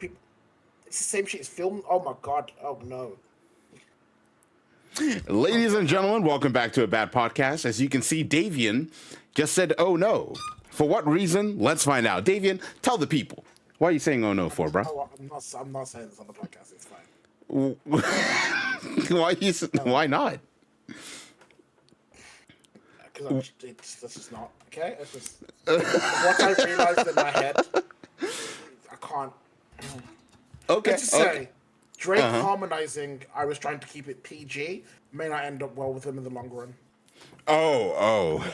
People, it's the same shit. It's filmed. Oh my god. Oh no. Ladies and gentlemen, welcome back to a bad podcast. As you can see, Davian just said, "Oh no." For what reason? Let's find out. Davian, tell the people. Why are you saying "Oh no" for, bro? I'm not saying this on the podcast. It's fine. Why not? Because this is not okay. It's just what I realized in my head. I can't. Okay. Let's just say Drake harmonizing. I was trying to keep it PG. May not end up well with him in the long run. Oh.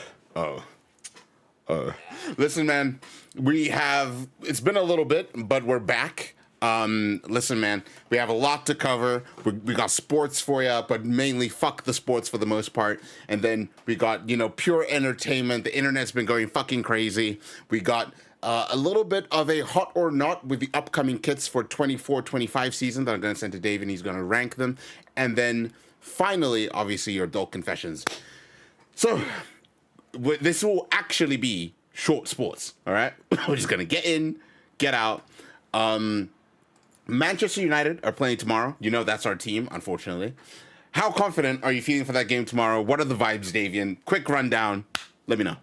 Listen, man, it's been a little bit, but we're back. Listen, man, we have a lot to cover. We got sports for you, but mainly fuck the sports for the most part. And then we got, pure entertainment. The internet's been going fucking crazy. We got a little bit of a hot or not with the upcoming kits for 24-25 season that I'm going to send to Dave, and he's going to rank them. And then finally, obviously, your adult confessions. So this will actually be short sports, all right? We're just going to get in, get out. Manchester United are playing tomorrow. That's our team, unfortunately. How confident are you feeling for that game tomorrow? What are the vibes, Davian? Quick rundown. Let me know.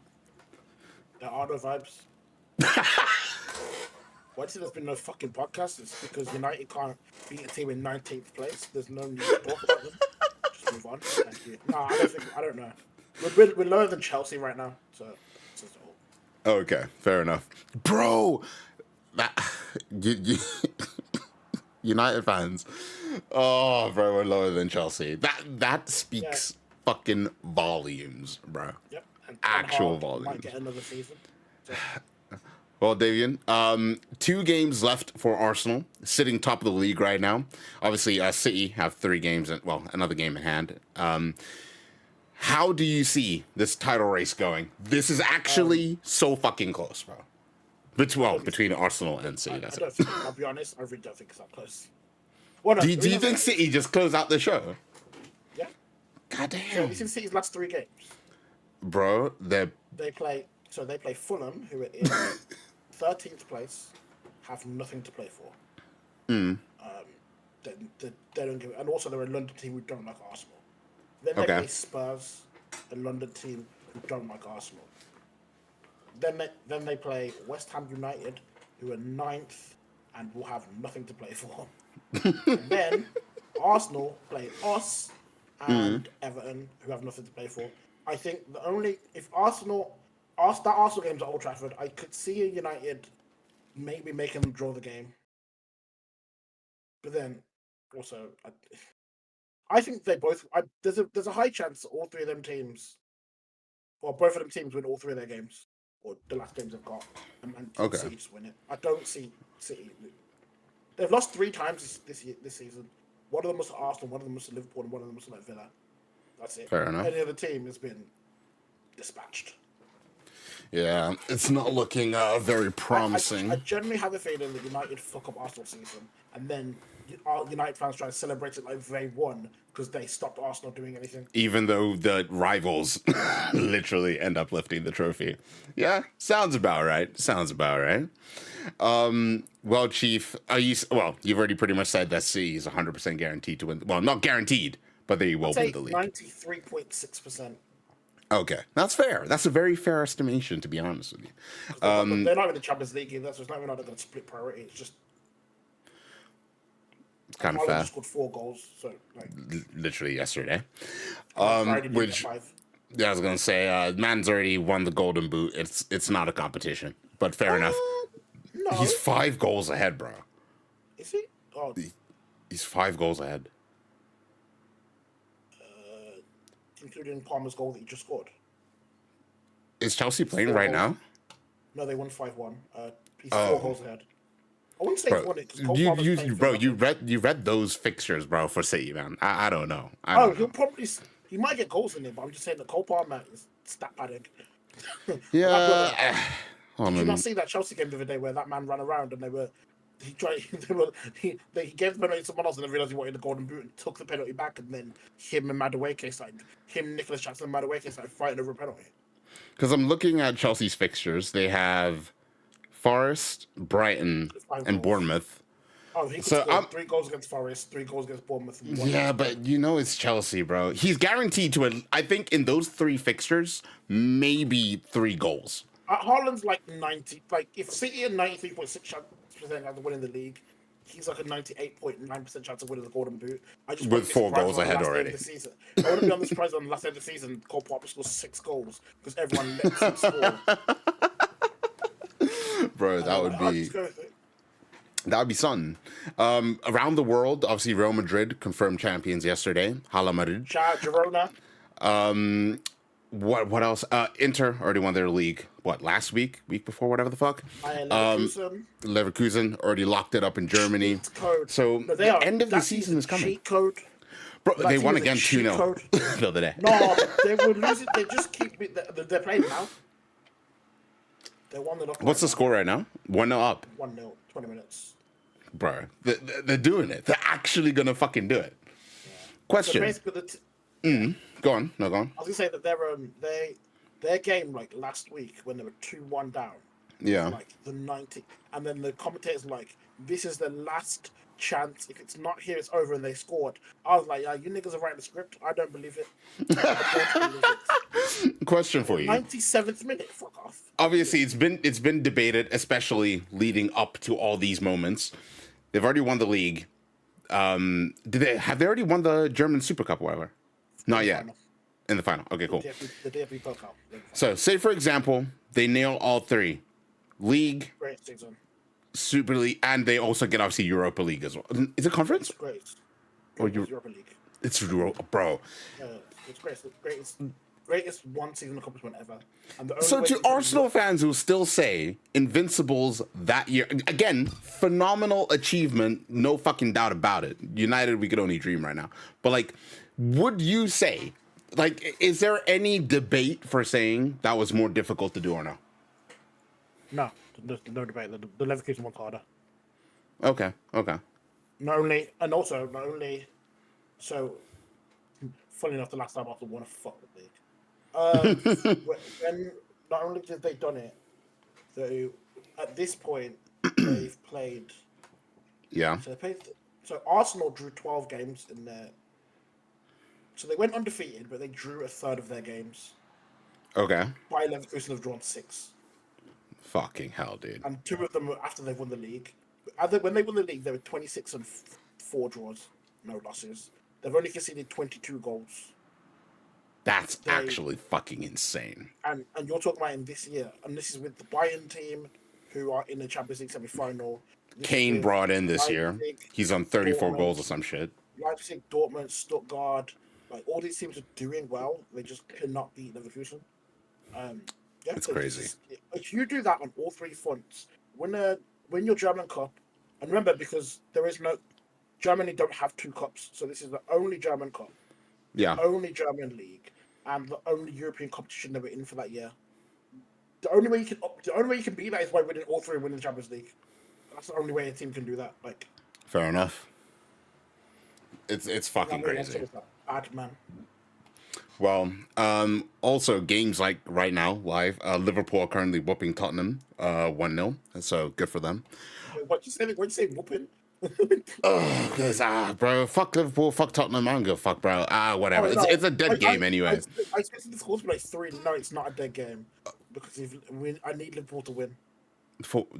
There are no vibes. Why there's been no fucking podcast? It's because United can't beat a team in 19th place. There's no need to talk about them. Just move on. Thank you. No, I don't know. We're lower than Chelsea right now, so that's all. Okay, fair enough. Bro, United fans. Oh, bro, we're lower than Chelsea. That speaks fucking volumes, bro. Yep. Actual volumes. Might get another season. So. Well, Davian, 2 games left for Arsenal, sitting top of the league right now. Obviously, City have 3 games, another game in hand. How do you see this title race going? This is actually so fucking close, bro. Between Arsenal and City. I'll be honest, I really don't think it's that close. Well, no, do you think City just close out the show? Yeah. God damn. Have you seen City's last 3 games? Bro, they play Fulham, who are in 13th place, have nothing to play for. They don't give it, and also they're a London team who don't like Arsenal. Then they play Spurs, a London team who don't like Arsenal. Then they play West Ham United, who are 9th and will have nothing to play for. And then Arsenal play us and Everton, who have nothing to play for. I think if Arsenal game's at Old Trafford, I could see a United maybe making them draw the game. But then also, I think they both. There's a high chance all 3 of them teams, or both of them teams, win all 3 of their games, or the last games they've got, and City just win it. I don't see City. They've lost 3 times this season. One of them was to Arsenal, one of them was to Liverpool, and one of them was to Villa. That's it. Fair enough. Any other team has been dispatched. Yeah, it's not looking very promising. I generally have a feeling that United fuck up Arsenal season, and then United fans try to celebrate it like they won because they stopped Arsenal doing anything. Even though the rivals literally end up lifting the trophy. Yeah, sounds about right. Well, Chief, you've already pretty much said that C is 100% guaranteed to win. Well, not guaranteed, but they will win the league. 93.6%. Okay, that's fair. That's a very fair estimation, to be honest with you. They're not in the Champions League either, so it's not even like they're going to split priority. It's just kind of fair. Just scored 4 goals, so literally yesterday. Which I was gonna say, man's already won the Golden Boot. It's not a competition, but fair enough. No, he's 5 goals ahead, bro. Is he? Oh, he's 5 goals ahead. Including Palmer's goal that he just scored. Is Chelsea playing right now? No, they won 5-1. He's 4 goals ahead. I wouldn't say he's won it because you read those fixtures, bro, for City, man. I don't know. He might get goals in it, but I'm just saying that Cole Palmer is stat padding. Yeah. Did you not see that Chelsea game the other day where that man ran around and he gave the penalty to someone else and then realised he wanted the golden boot and took the penalty back, and then him, Nicholas Jackson and Madueke started fighting over a penalty. Because I'm looking at Chelsea's fixtures. They have Forest, Brighton, and Bournemouth. Oh, he could So score 3 goals against Forest, 3 goals against Bournemouth. And yeah, but you know it's Chelsea, bro. He's guaranteed to. I think in those 3 fixtures, maybe 3 goals Haaland's like 90. Like if City are 93.6% chance of winning the league, he's like a 98.9% chance of winning the Golden Boot. I just with wouldn't be four surprised goals on the ahead last day already. of the season. I wouldn't be on the surprise on the last day of the season. Cole Palmer scores 6 goals because everyone lets him score. Bro, that would Like, I'll be just go with it. that would be something. Around the world, obviously Real Madrid confirmed champions yesterday. Hala Madrid. Shout out Girona. What else? Inter already won their league. What, last week before, whatever the fuck. Leverkusen. Leverkusen already locked it up in Germany. Cheat code. So No, they the are. end of the That team season is coming. Cheat code. Bro, That they team won is a again cheat 2-0 code. the other day. No, they were losing. They just keep. They're playing now. They won it up. What's the score right now? 1-0 up. 1-0, 20 minutes. Bro, they're doing it. They're actually going to fucking do it. Yeah. Question. So basically, Go on. No, go on. I was gonna say that their game like last week when they were 2-1 down. Yeah. Like the 90, and then the commentators like, this is the last chance. If it's not here, it's over, and they scored. I was like, yeah, you niggas are writing the script. I don't believe it. I don't believe it. Question for you. 97th minute. Fuck off. Obviously, it's been debated, especially leading up to all these moments. They've already won the league. Have they already won the German Super Cup or whatever? Not yet. Final. In the final. Okay, cool. The DFB Pokal. So, say for example, they nail all 3. League, Great season. Super League, and they also get obviously Europa League as well. Is it conference? It's great. Or Europa League. It's Europa, bro. It's great. It's the greatest one season accomplishment ever. And the only So way to Arsenal fans who still say Invincibles that year, again, phenomenal achievement, no fucking doubt about it. United, we could only dream right now. But like, would you say, like, is there any debate for saying that was more difficult to do or no? No, there's no debate. The Leverkusen one's harder. Okay. Not only, so, funny enough, the last time Arsenal won a fucking league. When not only did they done it, they at this point they've played. Yeah. So Arsenal drew 12 games in there. So they went undefeated, but they drew a third of their games. Okay. Bayer Leverkusen have drawn 6. Fucking hell, dude. And 2 of them were after they've won the league. When they won the league, they were 26 and 4 draws, no losses. They've only conceded 22 goals. That's actually fucking insane. And you're talking about in this year, and this is with the Bayern team, who are in the Champions League semi-final. Kane brought in this year. Leipzig, He's on 34 Dortmund, goals or some shit. Leipzig, Dortmund, Stuttgart, like all these teams are doing well. They just cannot beat Leverkusen. It's crazy. If you do that on all 3 fronts, win your German Cup, and remember, because Germany don't have 2 cups, so this is the only German Cup, Yeah. only German league, and the only European competition they were in for that year. The only way you can beat that is by winning all 3 and winning the Champions League. That's the only way a team can do that. Like, Fair enough. It's fucking crazy. Bad man. Well, also games like right now live. Liverpool are currently whooping Tottenham 1-0, so good for them. What'd you say? Whooping? Bro, fuck Liverpool, fuck Tottenham. I don't give a fuck, bro. Whatever. Oh, no. It's a dead game anyway. I expected the score to be like 3. No, it's not a dead game because I need Liverpool to win.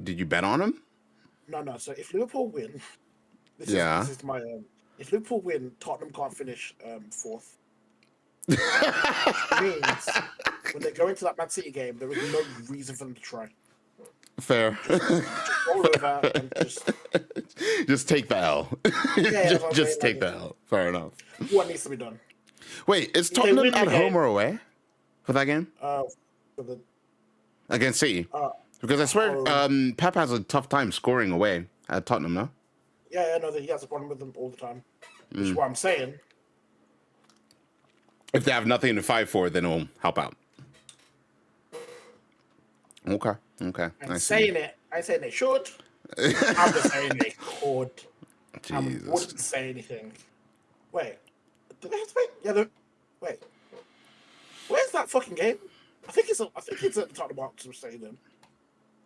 Did you bet on him? No. So if Liverpool win, this is my. If Liverpool win, Tottenham can't finish 4th. Which means when they go into that Man City game, there is no reason for them to try. Fair. Roll over and just take the L. just take the L. Fair enough. What needs to be done? Wait, is Tottenham at home or away for that game? Against City. Because I swear Pep has a tough time scoring away at Tottenham, no? Yeah, no, he has a problem with them all the time. Which is what I'm saying. If they have nothing to fight for, then it'll help out. Okay. I'm saying they should. I'm just saying they could. I wouldn't say anything. Wait. Do they have to wait? Yeah, wait. Where's that fucking game? I think it's at the Tottenham Hotspur Stadium.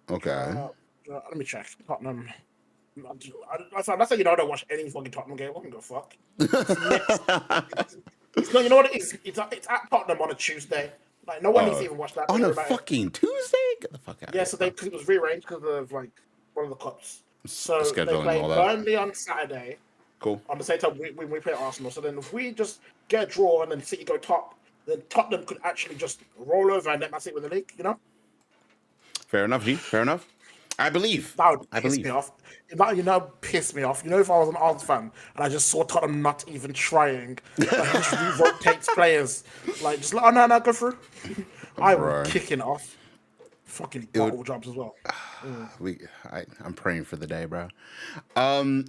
Okay. Let me check. Tottenham That's how you know I don't watch any fucking Tottenham game. I can go fuck. It's next. It's not. You know what it is? It's at Tottenham on a Tuesday. Like no one needs to even watch that. Don't On a worry about it. fucking Tuesday? Get the fuck out Yeah, of so here. because it was rearranged because of like one of the cups. So they Scheduling play all that. Burnley on Saturday. Cool. On the same time we play Arsenal. So then if we just get a draw and then City go top, then Tottenham could actually just roll over and let Man City win the league. You know, Fair enough, G. Fair enough. I believe. that would I piss me believe. off. Piss me off. You know, if I was an Arsenal fan and I just saw Tottenham not even trying, like he just rotates players, like just like, oh no, go through. I would Bruh. kick it off. Fucking bottle jobs as well. I'm praying for the day, bro.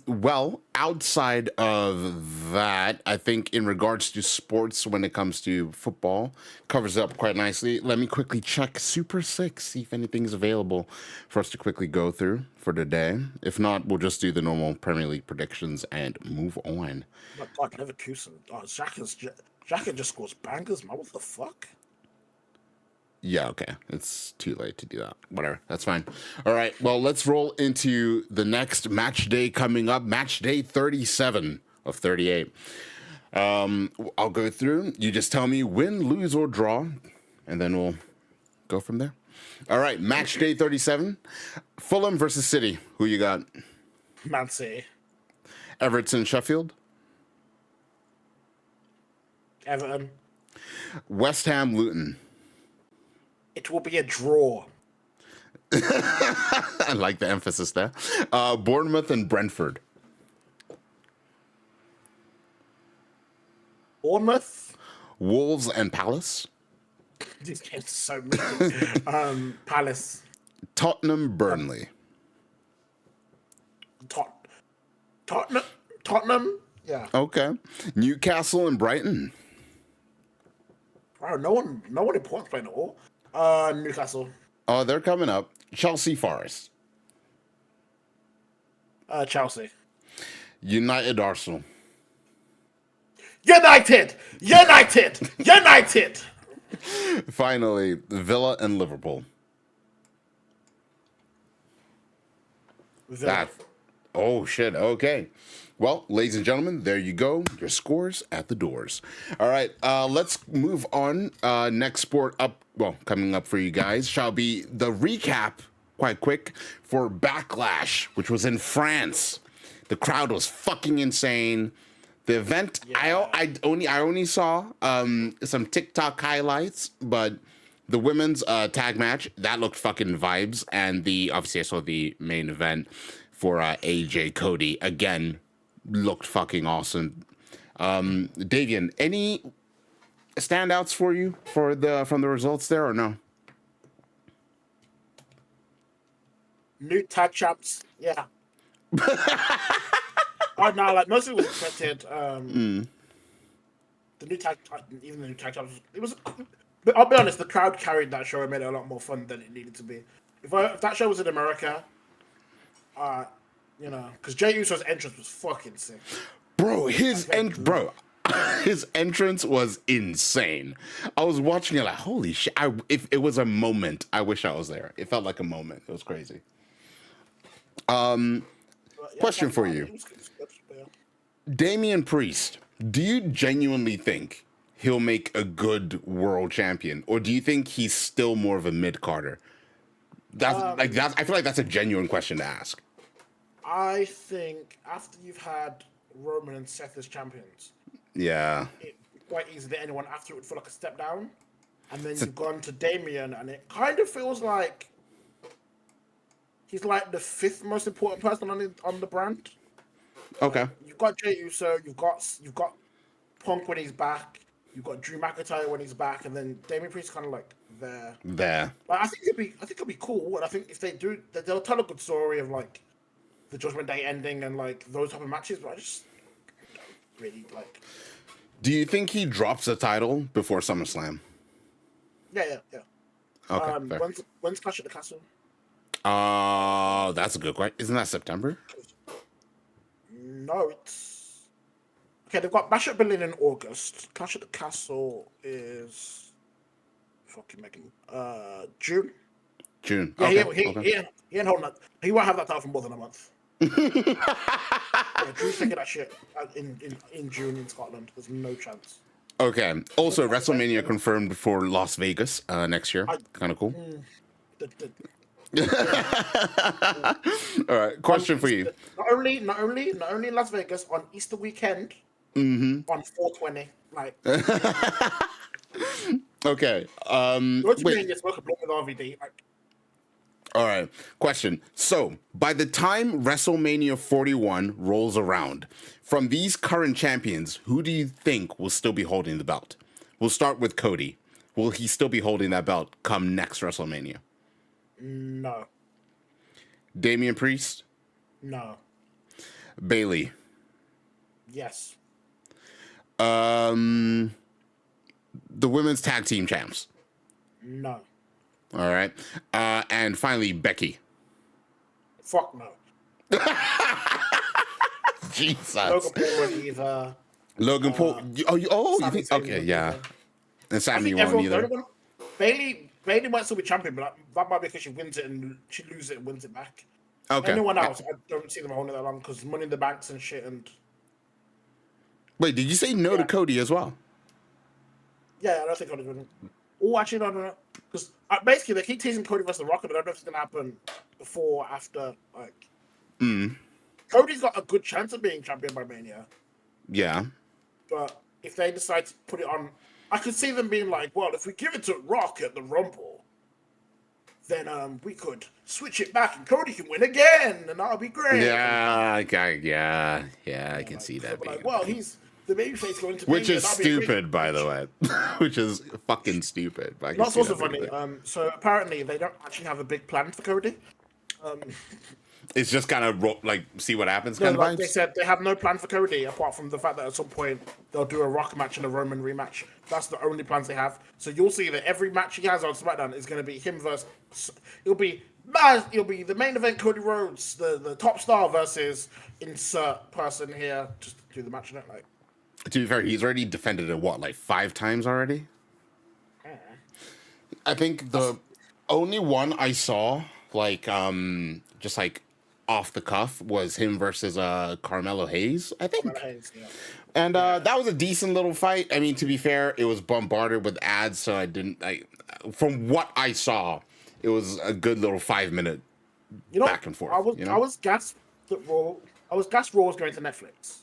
Well, outside of that, I think in regards to sports, when it comes to football, covers it up quite nicely. Let me quickly check Super 6, see if anything's available for us to quickly go through for the day. If not, we'll just do the normal Premier League predictions and move on. My God, Leverkusen. Oh, Xhaka just scores bangers, man. What the fuck? Yeah, okay. It's too late to do that. Whatever. That's fine. All right. Well, let's roll into the next match day coming up. Match day 37 of 38. I'll go through. You just tell me win, lose, or draw, and then we'll go from there. All right. Match day 37. Fulham versus City. Who you got? Man City. Everton, Sheffield. Everton. West Ham, Luton. It will be a draw. I like the emphasis there. Bournemouth and Brentford. Bournemouth. Wolves and Palace. These games are so mean. Palace. Tottenham, Burnley. Tottenham. Yeah. Okay. Newcastle and Brighton. Wow, no one important's playing at all. Newcastle. Oh, they're coming up. Chelsea, Forest. Chelsea. United, Arsenal. United. Finally, Villa and Liverpool. Villa. Oh, shit. Okay. Well, ladies and gentlemen, there you go. Your scores at the doors. All right, let's move on. Next sport up, well, coming up for you guys shall be the recap, quite quick, for Backlash, which was in France. The crowd was fucking insane. The event, yeah. I only saw some TikTok highlights, but the women's tag match, that looked fucking vibes. And obviously I saw the main event for AJ Cody, again, looked fucking awesome. Davian, any standouts for you from the results there or no? New tag champs, yeah. Oh no, like most of it was expected. The new tag, even the new tag champs, it was. But I'll be honest, the crowd carried that show and made it a lot more fun than it needed to be. If that show was in America, because Jey Uso's entrance was fucking sick. Bro, his entrance was insane. I was watching it like, holy shit. If it was a moment, I wish I was there. It felt like a moment. It was crazy. Question for you. Damian Priest, do you genuinely think he'll make a good world champion? Or do you think he's still more of a mid-carder? I feel like that's a genuine question to ask. I think after you've had Roman and Seth as champions, yeah, it's quite easy that anyone after it would feel like a step down. And then you've gone to Damian, and it kind of feels like he's like the fifth most important person on the brand. Okay. You've got Jey Uso, you've got Punk when he's back, you've got Drew McIntyre when he's back, and then Damian Priest kind of like there. Like, I think it'd be cool, and I think if they do, they'll tell a good story of like the Judgment Day ending and like those type of matches. But I just don't really like. Do you think he drops the title before SummerSlam? Yeah. Okay. When's Clash at the Castle? That's a good question. Isn't that September? No, it's okay. They've got Bash at Berlin in August. Clash at the Castle is fucking Megan. June. June. Yeah, okay. he ain't holding that. He won't have that title for more than a month. Yeah, Drew's taking that shit in June in Scotland. There's no chance. Okay. Also, Like, WrestleMania confirmed for Las Vegas next year. Kind of cool. the, the, yeah. All right. Question for you. Not only in Las Vegas on Easter weekend. On 420. Like, Okay. go to Wait. me and smoke a blunt with RVD. Like, All right. Question. So, by the time WrestleMania 41 rolls around, from these current champions, who do you think will still be holding the belt? We'll start with Cody. Will he still be holding that belt come next WrestleMania? no. Damian Priest? No. Bailey? Yes. The women's tag team champs? No. All right. And finally, Becky. Fuck no. Jesus. Logan Paul won't either. Logan Paul. You think? Sami Zayn Okay, won't yeah. either. And I Sammy think won't either. Bailey might still be champion, but that might be because she wins it and she loses it and wins it back. Okay. Anyone else, I don't see them holding it that long because Money in the Banks and shit. And Wait, did you say no to Cody as well? yeah, I don't think Cody's winning. Oh, actually, no. Because basically, they keep teasing Cody versus The Rock, and I don't know if it's going to happen before or after. Like, Cody's got a good chance of being champion by Mania. Yeah. But if they decide to put it on, I could see them being like, well, if we give it to Rock at the Rumble, then we could switch it back and Cody can win again, and that'll be great. Yeah, I can see that being. Like, well, he's the babyface going to Which Mania, is that'll be a great stupid, by the match. way. Which is fucking stupid. But I can That's see also that being funny. a thing. So apparently they don't actually have a big plan for Cody. It's just kind of like see what happens. No, Kind like of they vibes. said, they have no plan for Cody apart from the fact that at some point they'll do a Rock match and a Roman rematch. That's the only plans they have. So you'll see that every match he has on SmackDown is going to be him versus. It'll be the main event Cody Rhodes, the top star versus insert person here. Just to do the match in it, like. To be fair, he's already defended it like 5 times already. I think the only one I saw like just like off the cuff was him versus Carmelo Hayes, I think. Yeah. And that was a decent little fight. I mean, to be fair, it was bombarded with ads, so from what I saw, it was a good little 5-minute back and forth. I was gassed that Raw. I was gassed Raw was going to Netflix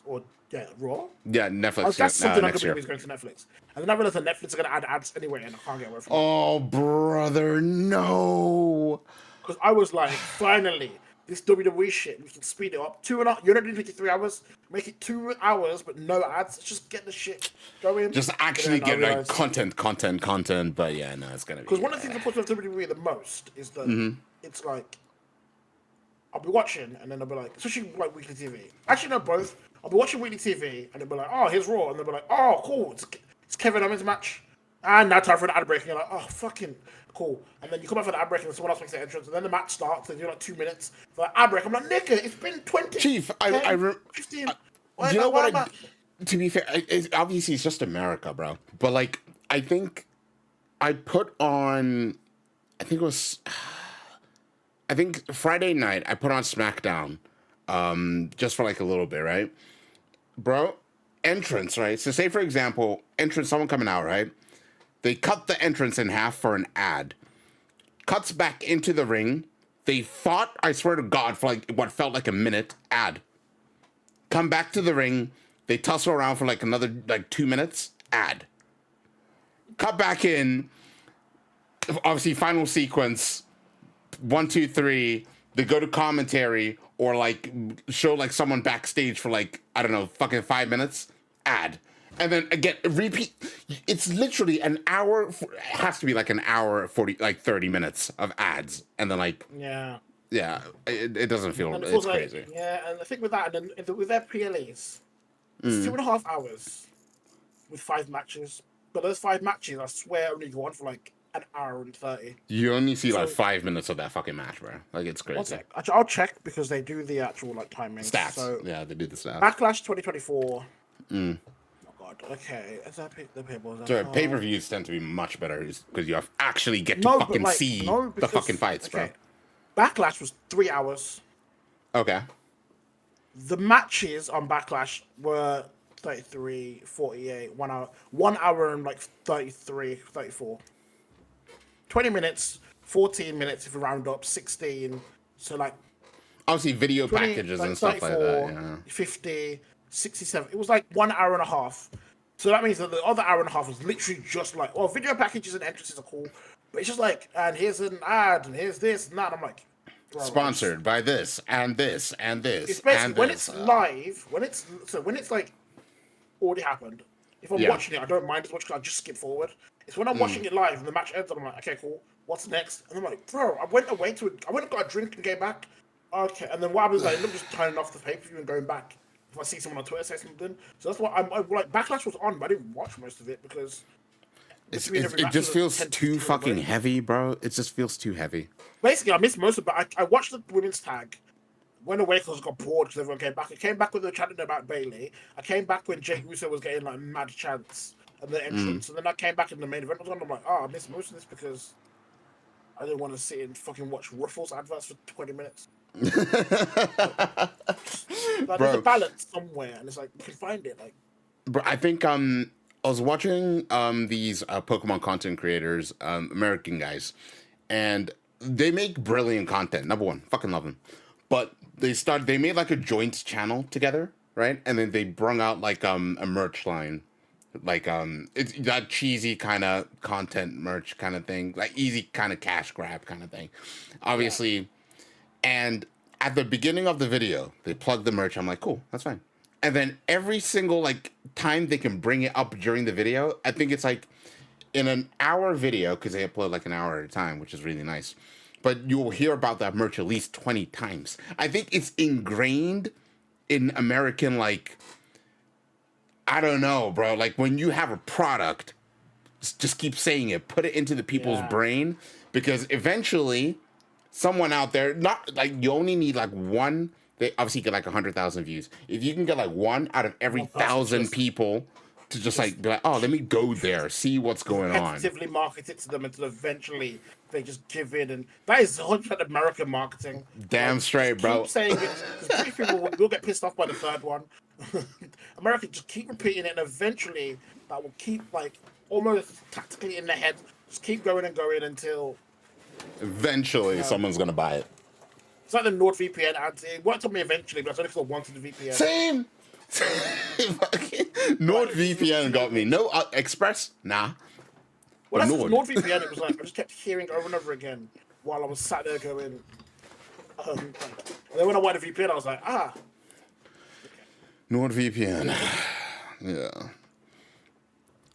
Raw. Yeah, Netflix. I was gassed something next year. was going to Netflix, and then I realized that Netflix are going to add ads anyway, and I can't get away from it. Oh, brother, no. Because I was like, finally, this WWE shit, we can speed it up. 2.5. You're not doing 3 hours. Make it 2 hours, but no ads. Let's just get the shit going. Just actually get like content. But yeah, no, it's gonna be. Because one of the things that puts off WWE the most is that it's like I'll be watching and then I'll be like, especially like weekly TV. Actually, no, both. I'll be watching weekly TV and they'll be like, oh, here's Raw, and they'll be like, oh, cool, it's Kevin Owens match, and now time for an ad break, and you're like, oh, fucking cool. And then you come out for the ad break and someone else makes the entrance, and then the match starts, and you're like 2 minutes for the ad break. I'm like, nigga, it's been 20. Chief, 15. You know what? To be fair, obviously it's just America, bro. But like, I think I put on, I think Friday night I put on SmackDown, just for like a little bit, right, bro? Entrance, right? So say for example, someone coming out, right? They cut the entrance in half for an ad. Cuts back into the ring. They fought, I swear to God, for like what felt like a minute. Ad. Come back to the ring. They tussle around for like another 2 minutes. Ad. Cut back in. Obviously, final sequence. 1, 2, 3. They go to commentary or like show like someone backstage for like, I don't know, fucking 5 minutes. Ad. And then again, repeat. It's literally an hour. It has to be like an hour 40, like 30 minutes of ads, and then like yeah, it doesn't feel. and It's like, crazy. Yeah, and I think with that, and then with their PLEs, it's 2.5 hours with 5 matches. But those 5 matches, I swear, only go on for like an hour and 30. You only see like 5 minutes of that fucking match, bro. Like it's crazy. 1 sec. Actually, I'll check because they do the actual like timing Stats. So, Yeah, they do the stats. Backlash 2024. Okay, is that the paper? So pay-per-views tend to be much better because you actually get to fucking see the fucking fights, bro. Backlash was 3 hours. Okay. The matches on Backlash were 33, 48, 1 hour and like 33, 34. 20 minutes, 14 minutes if you round up, 16. So like Obviously, video 20, packages like and stuff like that. 34, Yeah. 50, 67. It was like 1 hour and a half. So that means that the other hour and a half was literally just like, well, video packages and entrances are cool, but it's just like, and here's an ad, and here's this and that. I'm like, bro, Sponsored by this and this and it's this basically and when this. it's live, when it's like already happened. If I'm Yeah. watching it, I don't mind as much because I just skip forward. It's when I'm watching it live and the match ends, and I'm like, okay, cool. What's next? And I'm like, bro, I went away to it. I went and got a drink and came back. Okay, and then what happens is I end up just turning off the pay per view and going back. If I see someone on Twitter say something, so that's why I'm like Backlash was on, but I didn't watch most of it because between every It match just was a feels 10 to too 15 minute fucking break. heavy, bro. It just feels too heavy. Basically, I missed most of it. But I watched the women's tag. Went away because I got bored because everyone came back. I came back when they were chatting about Bailey. I came back when Jake Russo was getting like mad chants and the entrance. And then I came back in the main event. I'm like, oh, I missed most of this because I didn't want to sit and fucking watch Ruffles adverts for 20 minutes. Like, there's a Bro, balance somewhere, and it's like you can find it. Like, bro, I think I was watching these Pokemon content creators, American guys, and they make brilliant content. Number one, fucking love them. But they made like a joint channel together, right? And then they brung out like a merch line. Like it's that cheesy kind of content merch kind of thing, like easy kind of cash grab kind of thing. Obviously, and at the beginning of the video, they plug the merch. I'm like, cool, that's fine. And then every single like time they can bring it up during the video, I think it's like in an hour video because they upload like an hour at a time, which is really nice. But you will hear about that merch at least 20 times. I think it's ingrained in American like I don't know, bro. Like when you have a product, just keep saying it, put it into the people's yeah, brain because eventually someone out there, not like you only need like one. They obviously get like 100,000 views. If you can get like one out of every one person 1,000 people to just like be like, oh, let me go there, see what's going on. repetitively market it to them until eventually they just give in, and that is 100% American marketing. Damn Like, straight, just bro. keep saying it because British people will get pissed off by the third one. America just keep repeating it, and eventually that will keep like almost tactically in their head. Just keep going and going until Eventually, someone's gonna buy it. it's like the NordVPN ads. It worked on me eventually, but I don't know if I wanted the VPN. Same. NordVPN got me. No Express, nah. Well, But that's because Nord. NordVPN. It was like I just kept hearing over and over again while I was sat there going. And then when I wanted a VPN, I was like, ah. NordVPN. Yeah.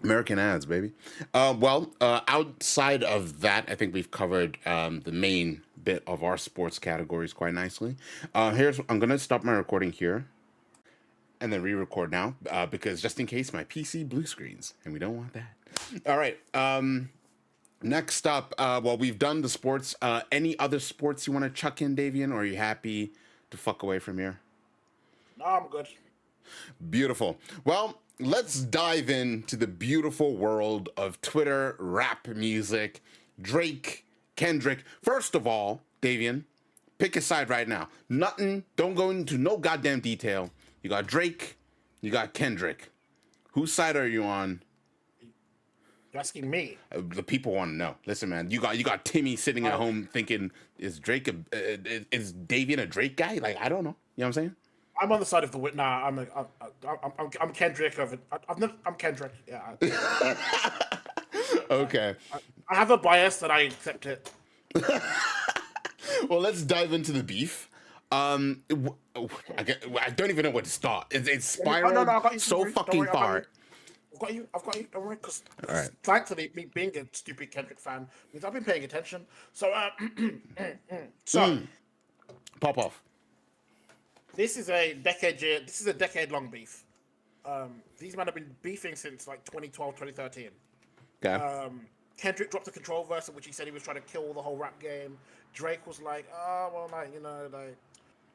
American ads, baby. Outside of that, I think we've covered the main bit of our sports categories quite nicely. I'm gonna stop my recording here, and then re-record now because just in case my PC blue screens, and we don't want that. All right. Next up, we've done the sports. Any other sports you want to chuck in, Davian, or are you happy to fuck away from here? No, I'm good. Beautiful. Well, let's dive into the beautiful world of Twitter rap music. Drake, Kendrick. First of all, Davian, pick a side right now. Nothing. Don't go into no goddamn detail. You got Drake. You got Kendrick. Whose side are you on? You're asking me. The people want to know. Listen, man. You got Timmy sitting at home thinking, is is Davian a Drake guy? Like I don't know. You know what I'm saying? I'm on the side of the wit. Nah, I'm Kendrick over. I'm Kendrick. Yeah. Okay. I have a bias that I accept it. Well, let's dive into the beef. I don't even know where to start. It's spiraled I got you. so Don't worry, fucking I got far. you. I've got you. Don't worry, because All right. thankfully, me being a stupid Kendrick fan means I've been paying attention. So, Pop off. this is a decade-long beef. These men have been beefing since like 2012, 2013. Okay. Kendrick dropped a Control verse in which he said he was trying to kill the whole rap game. Drake was like, oh, well, like,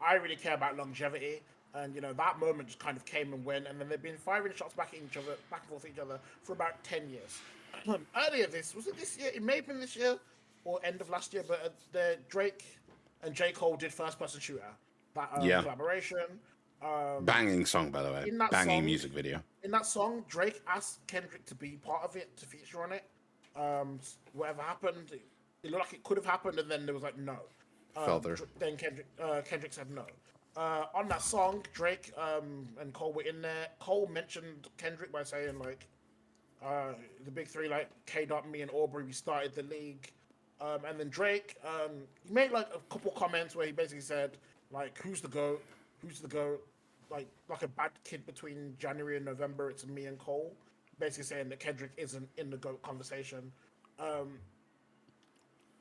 I really care about longevity. And, that moment just kind of came and went. And then they've been firing shots back at each other, back and forth at each other for about 10 years. Earlier was it this year? It may have been this year or end of last year, but the Drake and J. Cole did First Person Shooter. That collaboration. Banging song, by the way. In that Banging song, music video. Drake asked Kendrick to be part of it, to feature on it. Whatever happened, it looked like it could have happened, and then there was like no. Fell through. Then Kendrick said no. On that song, Drake and Cole were in there. Cole mentioned Kendrick by saying like, the big three like K. Dot, me, and Aubrey, we started the league. And then Drake, he made like a couple comments where he basically said like, "Who's the goat? Who's the goat?" Like a bad kid between January and November. It's me and Cole, basically saying that Kendrick isn't in the goat conversation.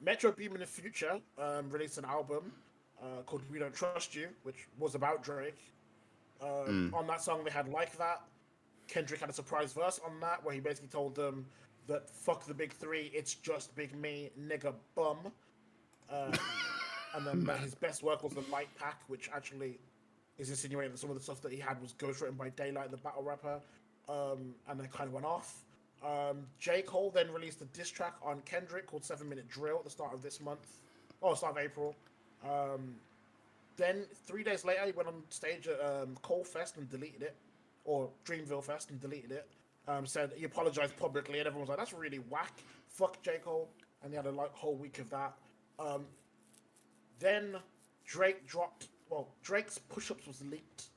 Metro Boomin and Future released an album called "We Don't Trust You," which was about Drake. On that song, they had "Like That." Kendrick had a surprise verse on that where he basically told them that fuck the big three, it's just big me, nigga bum. And then his best work was the Light Pack, which actually is insinuating that some of the stuff that he had was ghostwritten by Daylight, the battle rapper, and then kind of went off. J. Cole then released a diss track on Kendrick called 7 Minute Drill at the start of this month, or start of April. Then 3 days later, he went on stage at Cole Fest and deleted it, or Dreamville Fest and deleted it. Said he apologized publicly, and everyone was like, "That's really whack. Fuck J. Cole." And he had a whole week of that. Then Drake dropped. Well, Drake's push-ups was leaked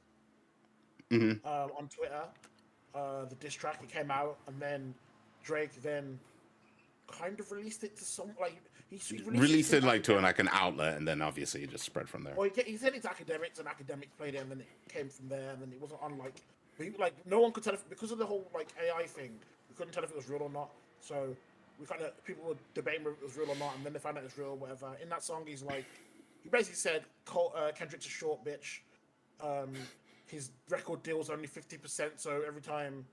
on Twitter. The diss track, it came out, and then Drake then kind of released it to some like he Released it like to an outlet, and then obviously it just spread from there. Well, he said it's academics, and academics played it, and then it came from there, and then it wasn't on like no one could tell if, because of the whole like AI thing, we couldn't tell if it was real or not. So we kind of people were debating whether it was real or not, and then they found out it's real, or whatever. In that song, he's like, he basically said Kendrick's a short bitch. His record deal's only 50%, so every time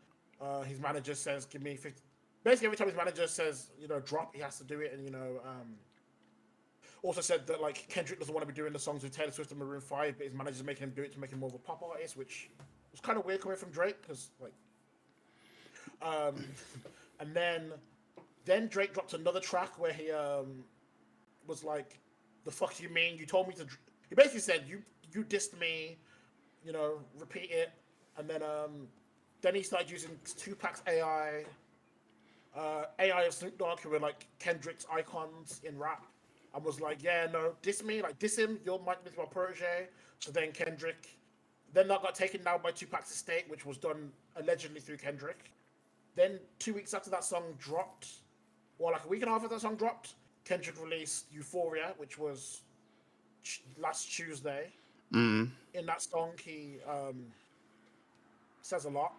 his manager says, "Give me 50," basically every time his manager says, drop, he has to do it, and also said that like Kendrick doesn't want to be doing the songs with Taylor Swift and Maroon 5, but his manager's making him do it to make him more of a pop artist, which was kind of weird coming from Drake, because like, and then Drake dropped another track where he was like, "The fuck do you mean? You told me to." He basically said, "You dissed me, repeat it," and then he started using Tupac's AI of Snoop Dogg, who were like Kendrick's icons in rap, and was like, "Yeah, no, diss me, like diss him. You're my protege." So then then that got taken down by Tupac's estate, which was done allegedly through Kendrick. Then 2 weeks after that song dropped, or like a week and a half after that song dropped, Kendrick released Euphoria, which was last Tuesday. In that song, he says a lot.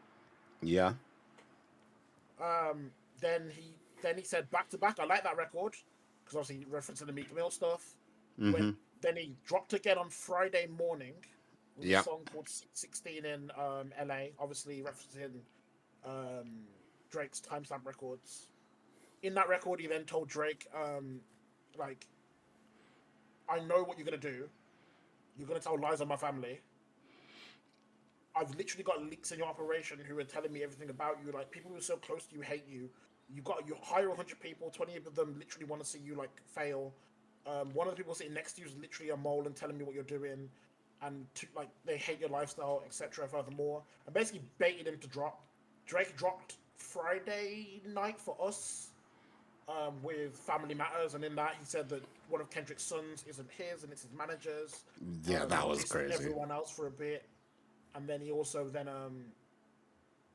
Yeah. Then he said back to back. I like that record because obviously referencing the Meek Mill stuff. Then he dropped again on Friday morning with a song called 16 in LA, obviously referencing Drake's timestamp records. In that record, he then told Drake, like, "I know what you're gonna do. You're gonna tell lies on my family. I've literally got leaks in your operation who are telling me everything about you. Like, people who are so close to you hate you. You hire 100 people, 20 of them literally want to see you like fail. One of the people sitting next to you is literally a mole and telling me what you're doing, and like they hate your lifestyle, etc. Furthermore, and basically baited him to drop. Drake dropped Friday night for us with Family Matters, and in that he said that one of Kendrick's sons isn't his and it's his manager's. Yeah, that was crazy. Everyone else for a bit, and then he also then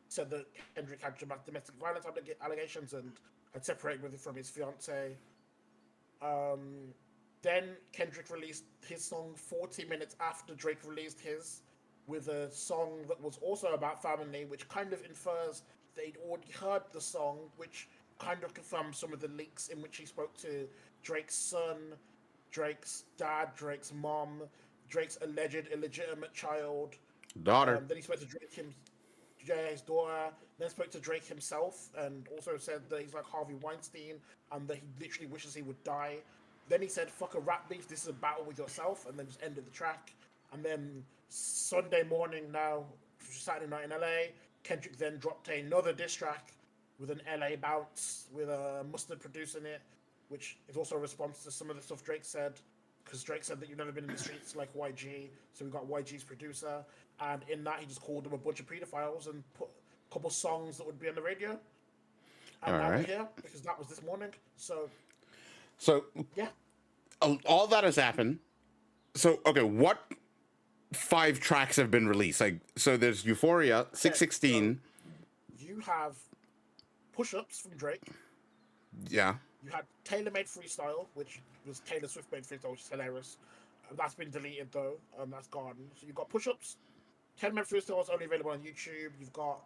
said that Kendrick had domestic violence allegations and had separated with it from his fiance. Then Kendrick released his song 40 minutes after Drake released his, with a song that was also about family, which kind of infers they'd already heard the song, which kind of confirms some of the leaks in which he spoke to Drake's son, Drake's dad, Drake's mom, Drake's alleged illegitimate child. Daughter. Then he spoke to his daughter, then spoke to Drake himself, and also said that he's like Harvey Weinstein, and that he literally wishes he would die. Then he said, "Fuck a rap beef, this is a battle with yourself," and then just ended the track. And then Sunday morning now, Saturday night in LA, Kendrick then dropped another diss track with an LA bounce, with Mustard producing it, which is also a response to some of the stuff Drake said, because Drake said that you've never been in the streets like YG, so we got YG's producer, and in that he just called them a bunch of pedophiles and put a couple songs that would be on the radio. And All now we're right. here because that was this morning. So So yeah, all that has happened. So okay, what 5 tracks have been released? Like, so there's Euphoria, okay, 616. so you have push-ups from Drake. Yeah. You had Taylor Made Freestyle, which was Taylor Swift Made Freestyle, which is hilarious. That's been deleted though. That's gone. So you've got push-ups. Taylor Made Freestyle is only available on YouTube. You've got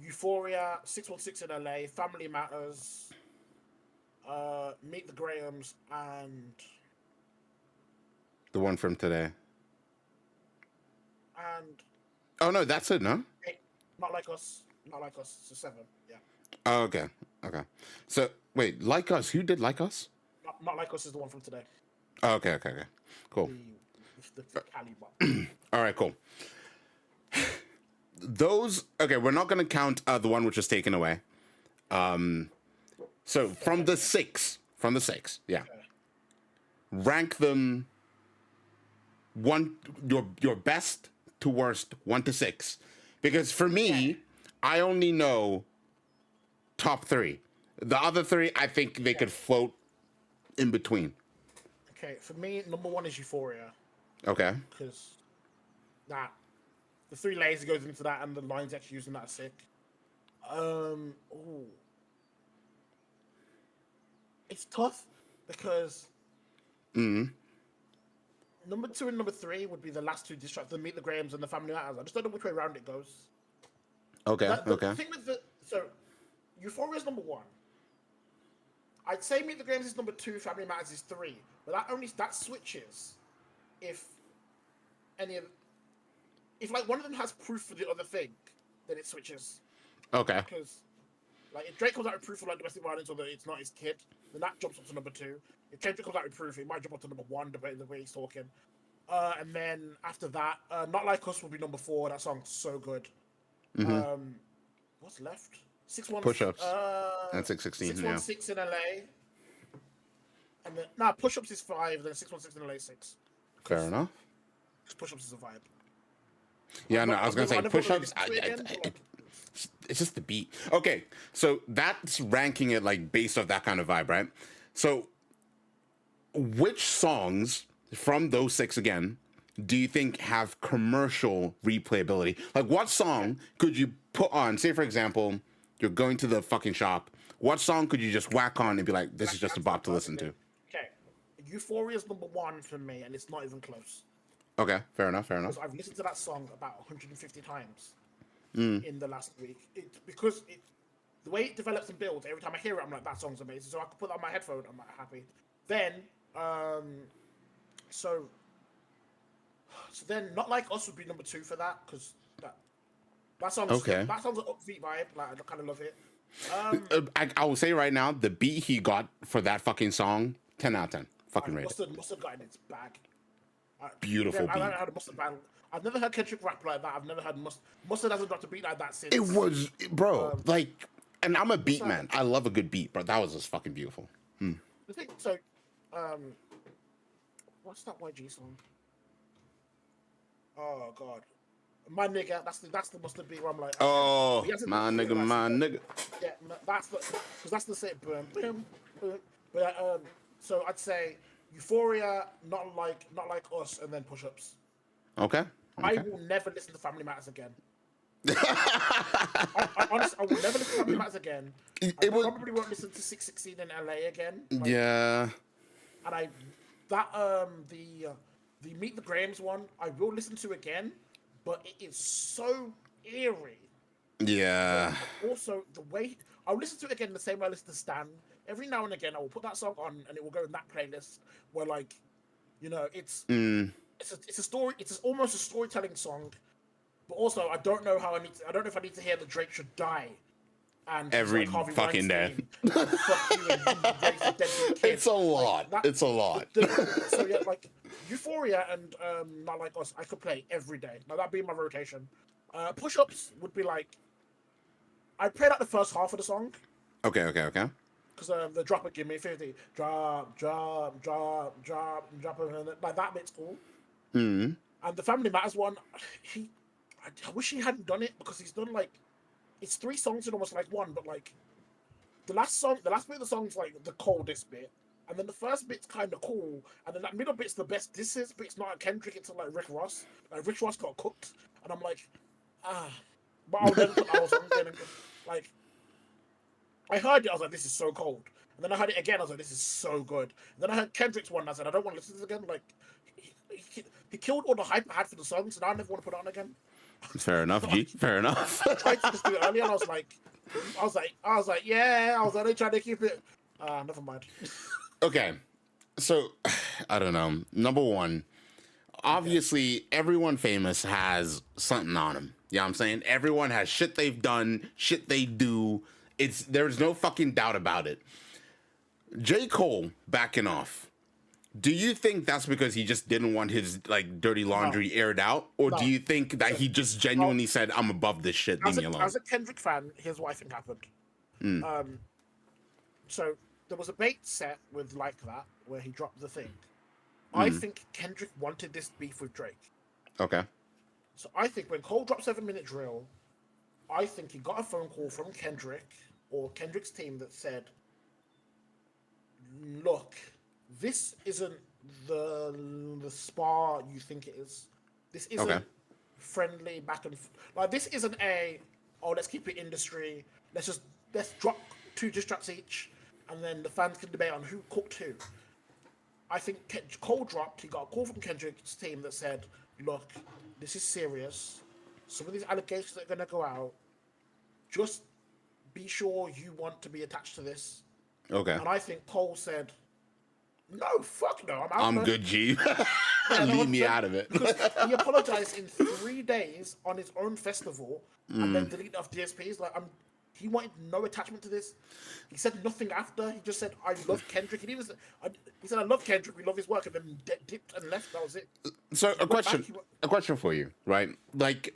Euphoria, 616 in LA, Family Matters, Meet the Grahams, and The one from today. and Oh no, that's it, no? hey, Not Like Us. Not Like Us. It's a 7. Yeah. Oh, okay. Okay. So wait, Like Us, who did Like Us? Not Like Us is the one from today. Oh, okay, okay, okay. Cool. The Cali bot. All right, cool. Those okay, we're not gonna count the one which was taken away. So from the six, yeah. Okay. Rank them one your best to worst, 1 to 6. Because for me, I only know top 3. The other 3, I think they could float in between. Okay, for me, number 1 is Euphoria. Okay. Because that the 3 layers that goes into that and the lines actually using that are sick. Ooh. It's tough because number 2 and number 3 would be the last 2 diss tracks, the Meet the Grahams and the Family Matters. I just don't know which way around it goes. Okay. The Okay. thing with so Euphoria is number 1. I'd say Meet the Grahams is number 2, Family Matters is 3, but that switches if any of if like one of them has proof for the other thing, then it switches. Okay. Because like if Drake comes out with proof of like domestic violence or that it's not his kid, then that jumps up to number 2. If Kendrick comes out with proof, it might jump up to number 1, the way he's talking. And then after that, Not Like Us will be number 4. That song's so good. What's left? 616. Push-ups. And 616. 616 in LA. And then push-ups is 5. Then 616 in LA 6. Fair enough. Push-ups is a vibe. Yeah, no, I was gonna say push-ups. Like, It's just the beat. Okay, so that's ranking it like based off that kind of vibe, right? So, which songs from those 6 again do you think have commercial replayability? Like, what song could you put on? Say, for example, you're going to the fucking shop. What song could you just whack on and be like, "This is just a bop to listen to"? Okay, Euphoria is number 1 for me, and it's not even close. Okay, fair enough, fair enough. Because I've listened to that song about 150 times in the last week. Because the way it develops and builds, every time I hear it, I'm like, that song's amazing. So I can put that on my headphone, I'm like happy. Then, so then Not Like Us would be number 2 for that, because that song's Okay. that song's an upbeat vibe. Like I kind of love it. I will say right now, the beat he got for that fucking song, 10 out of 10. Fucking rated. Must have gotten its bag. Beautiful I've never beat. heard a Mustard band. I've never heard Kendrick rap like that. I've never heard Mustard hasn't dropped a beat like that since. It was, bro, like, and I'm a beat that? man. I love a good beat, but that was just fucking beautiful. The thing, so, what's that YG song? Oh God, My Nigga. That's the Mustard beat where I'm like, Oh, he hasn't my done nigga, it like my that. nigga. Yeah, that's because that's the same. Boom, boom, boom. But so I'd say Euphoria, not like Us, and then Push-Ups. Okay. I will never listen to Family Matters again. Honestly, I will never listen to Family Matters again. I probably won't listen to 616 in LA again. Like, Yeah. And the Meet the Grahams one, I will listen to again, but it is so eerie. Yeah. Also, the way I'll listen to it again the same way I listen to Stan. Every now and again, I will put that song on, and it will go in that playlist where, like, you know, it's a story. It's almost a storytelling song, but also I don't know if I need to hear that Drake should die. And Every like Harvey fucking day. Weinstein, and fuck you and you raise a dead kid. It's a lot. Like, It's a lot. So yeah, like Euphoria and Not Like Us, I could play every day. Now that'd be my rotation. Push-ups would be like I'd play like the first half of the song Okay. because the drop it, give me 50, drop, and like that bit's cool. And the Family Matters one, he, I wish he hadn't done it because he's done like it's 3 songs in almost like one, but like the last bit of the song's like the coldest bit, and then the first bit's kind of cool, and then that middle bit's the best. This is, but it's not like Kendrick. It's like Rick Ross. Like Rick Ross got cooked, and I'm like, ah. But I'll then put our song in, and like I heard it, I was like, this is so cold. And then I heard it again, I was like, this is so good. And then I heard Kendrick's one, and I said, I don't want to listen to this again. Like he killed all the hype I had for the song, so now I never want to put it on again. Fair enough, G. Fair enough. I tried to just do it earlier, and I was like, yeah, I was only trying to keep it. Never mind. Okay, so I don't know. Number one, obviously, everyone famous has something on them. You know what I'm saying? Everyone has shit they've done, shit they do. There's no fucking doubt about it. J. Cole backing off. Do you think that's because he just didn't want his like dirty laundry aired out, or do you think that he just genuinely said, "I'm above this shit, leave me alone"? As a Kendrick fan, here's what I think happened. So there was a bait set with Like That where he dropped the thing. I think Kendrick wanted this beef with Drake. Okay. So I think when Cole dropped 7 Minute Drill, I think he got a phone call from Kendrick or Kendrick's team that said, "Look, this isn't the spar you think it is. This isn't friendly back and like this isn't let's keep it industry. Let's drop 2 diss tracks each, and then the fans can debate on who cooked who." I think Cole dropped. He got a call from Kendrick's team that said, "Look, this is serious. Some of these allegations that are going to go out. Just be sure you want to be attached to this." Okay. And I think Cole said, "No, fuck no, I'm out." I'm good, G. Leave me out of it. Because he apologized in 3 days on his own festival and then deleted off DSPs. Like, he wanted no attachment to this. He said nothing after. He just said, "I love Kendrick." He said, "I love Kendrick. We love his work," and then dipped and left. That was it. So a question for you, right? Like,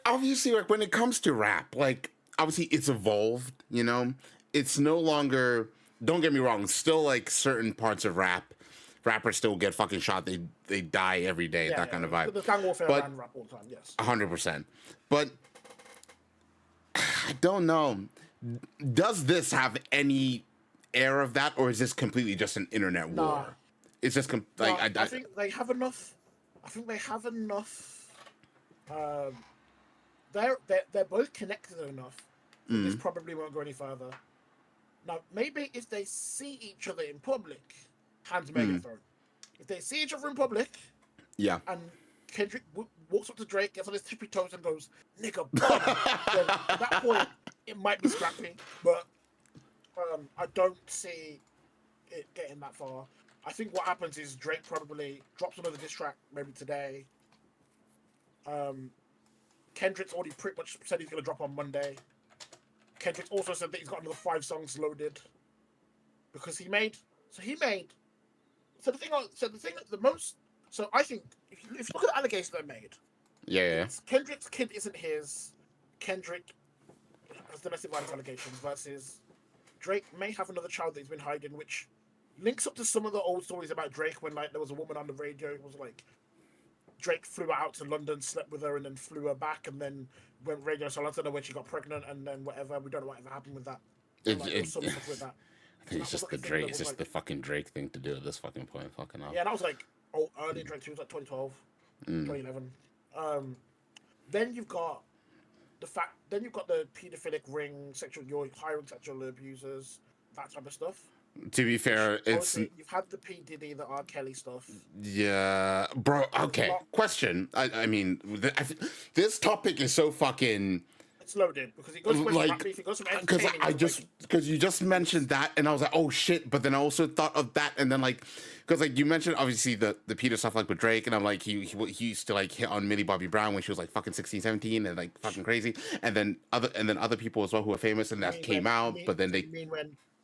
obviously, like when it comes to rap, like obviously it's evolved. You know, it's no longer. Don't get me wrong. Still, like certain parts of rappers still get fucking shot. They die every day. That kind of vibe. The gang warfare around rap all the time. Yes. 100%. But I don't know. Does this have any air of that, or is this completely just an internet war? It's just I think they have enough. I think they have enough. They're both connected enough. This probably won't go any further. Now, maybe if they see each other in public, hands megaphone. If they see each other in public, and Kendrick walks up to Drake, gets on his tippy toes, and goes, "Nigga, bum," then at that point it might be scrappy. But I don't see it getting that far. I think what happens is Drake probably drops another diss track maybe today. Kendrick's already pretty much said he's going to drop on Monday. Kendrick also said that he's got another 5 songs loaded because he made. So I think if you look at the allegations they made, Kendrick's kid isn't his. Kendrick has domestic violence allegations versus Drake may have another child that he's been hiding, which links up to some of the old stories about Drake when like there was a woman on the radio. It was like Drake flew her out to London, slept with her, and then flew her back, and then went radio silence. I don't know when she got pregnant, and then whatever. We don't know whatever happened with that. Some stuff with that. I think it's just the Drake. It's just the fucking Drake thing to do at this fucking point. Fucking up. Yeah, and I was like, early Drake too. It was like 2012, 2011. Then you've got the paedophilic ring, you're hiring sexual abusers, that type of stuff. To be fair, you've had the P Diddy, the R Kelly stuff. Yeah, bro. Okay, question. I mean, this topic is so fucking. It's loaded because it goes from rap beef, it goes from entertaining. Because you just mentioned that, and I was like, oh shit. But then I also thought of that, and then like, because like you mentioned obviously the Peter stuff like with Drake, and I'm like he used to like hit on Millie Bobby Brown when she was like fucking 16, 17, and like fucking crazy, and then other people as well who are famous and that came out, but then they.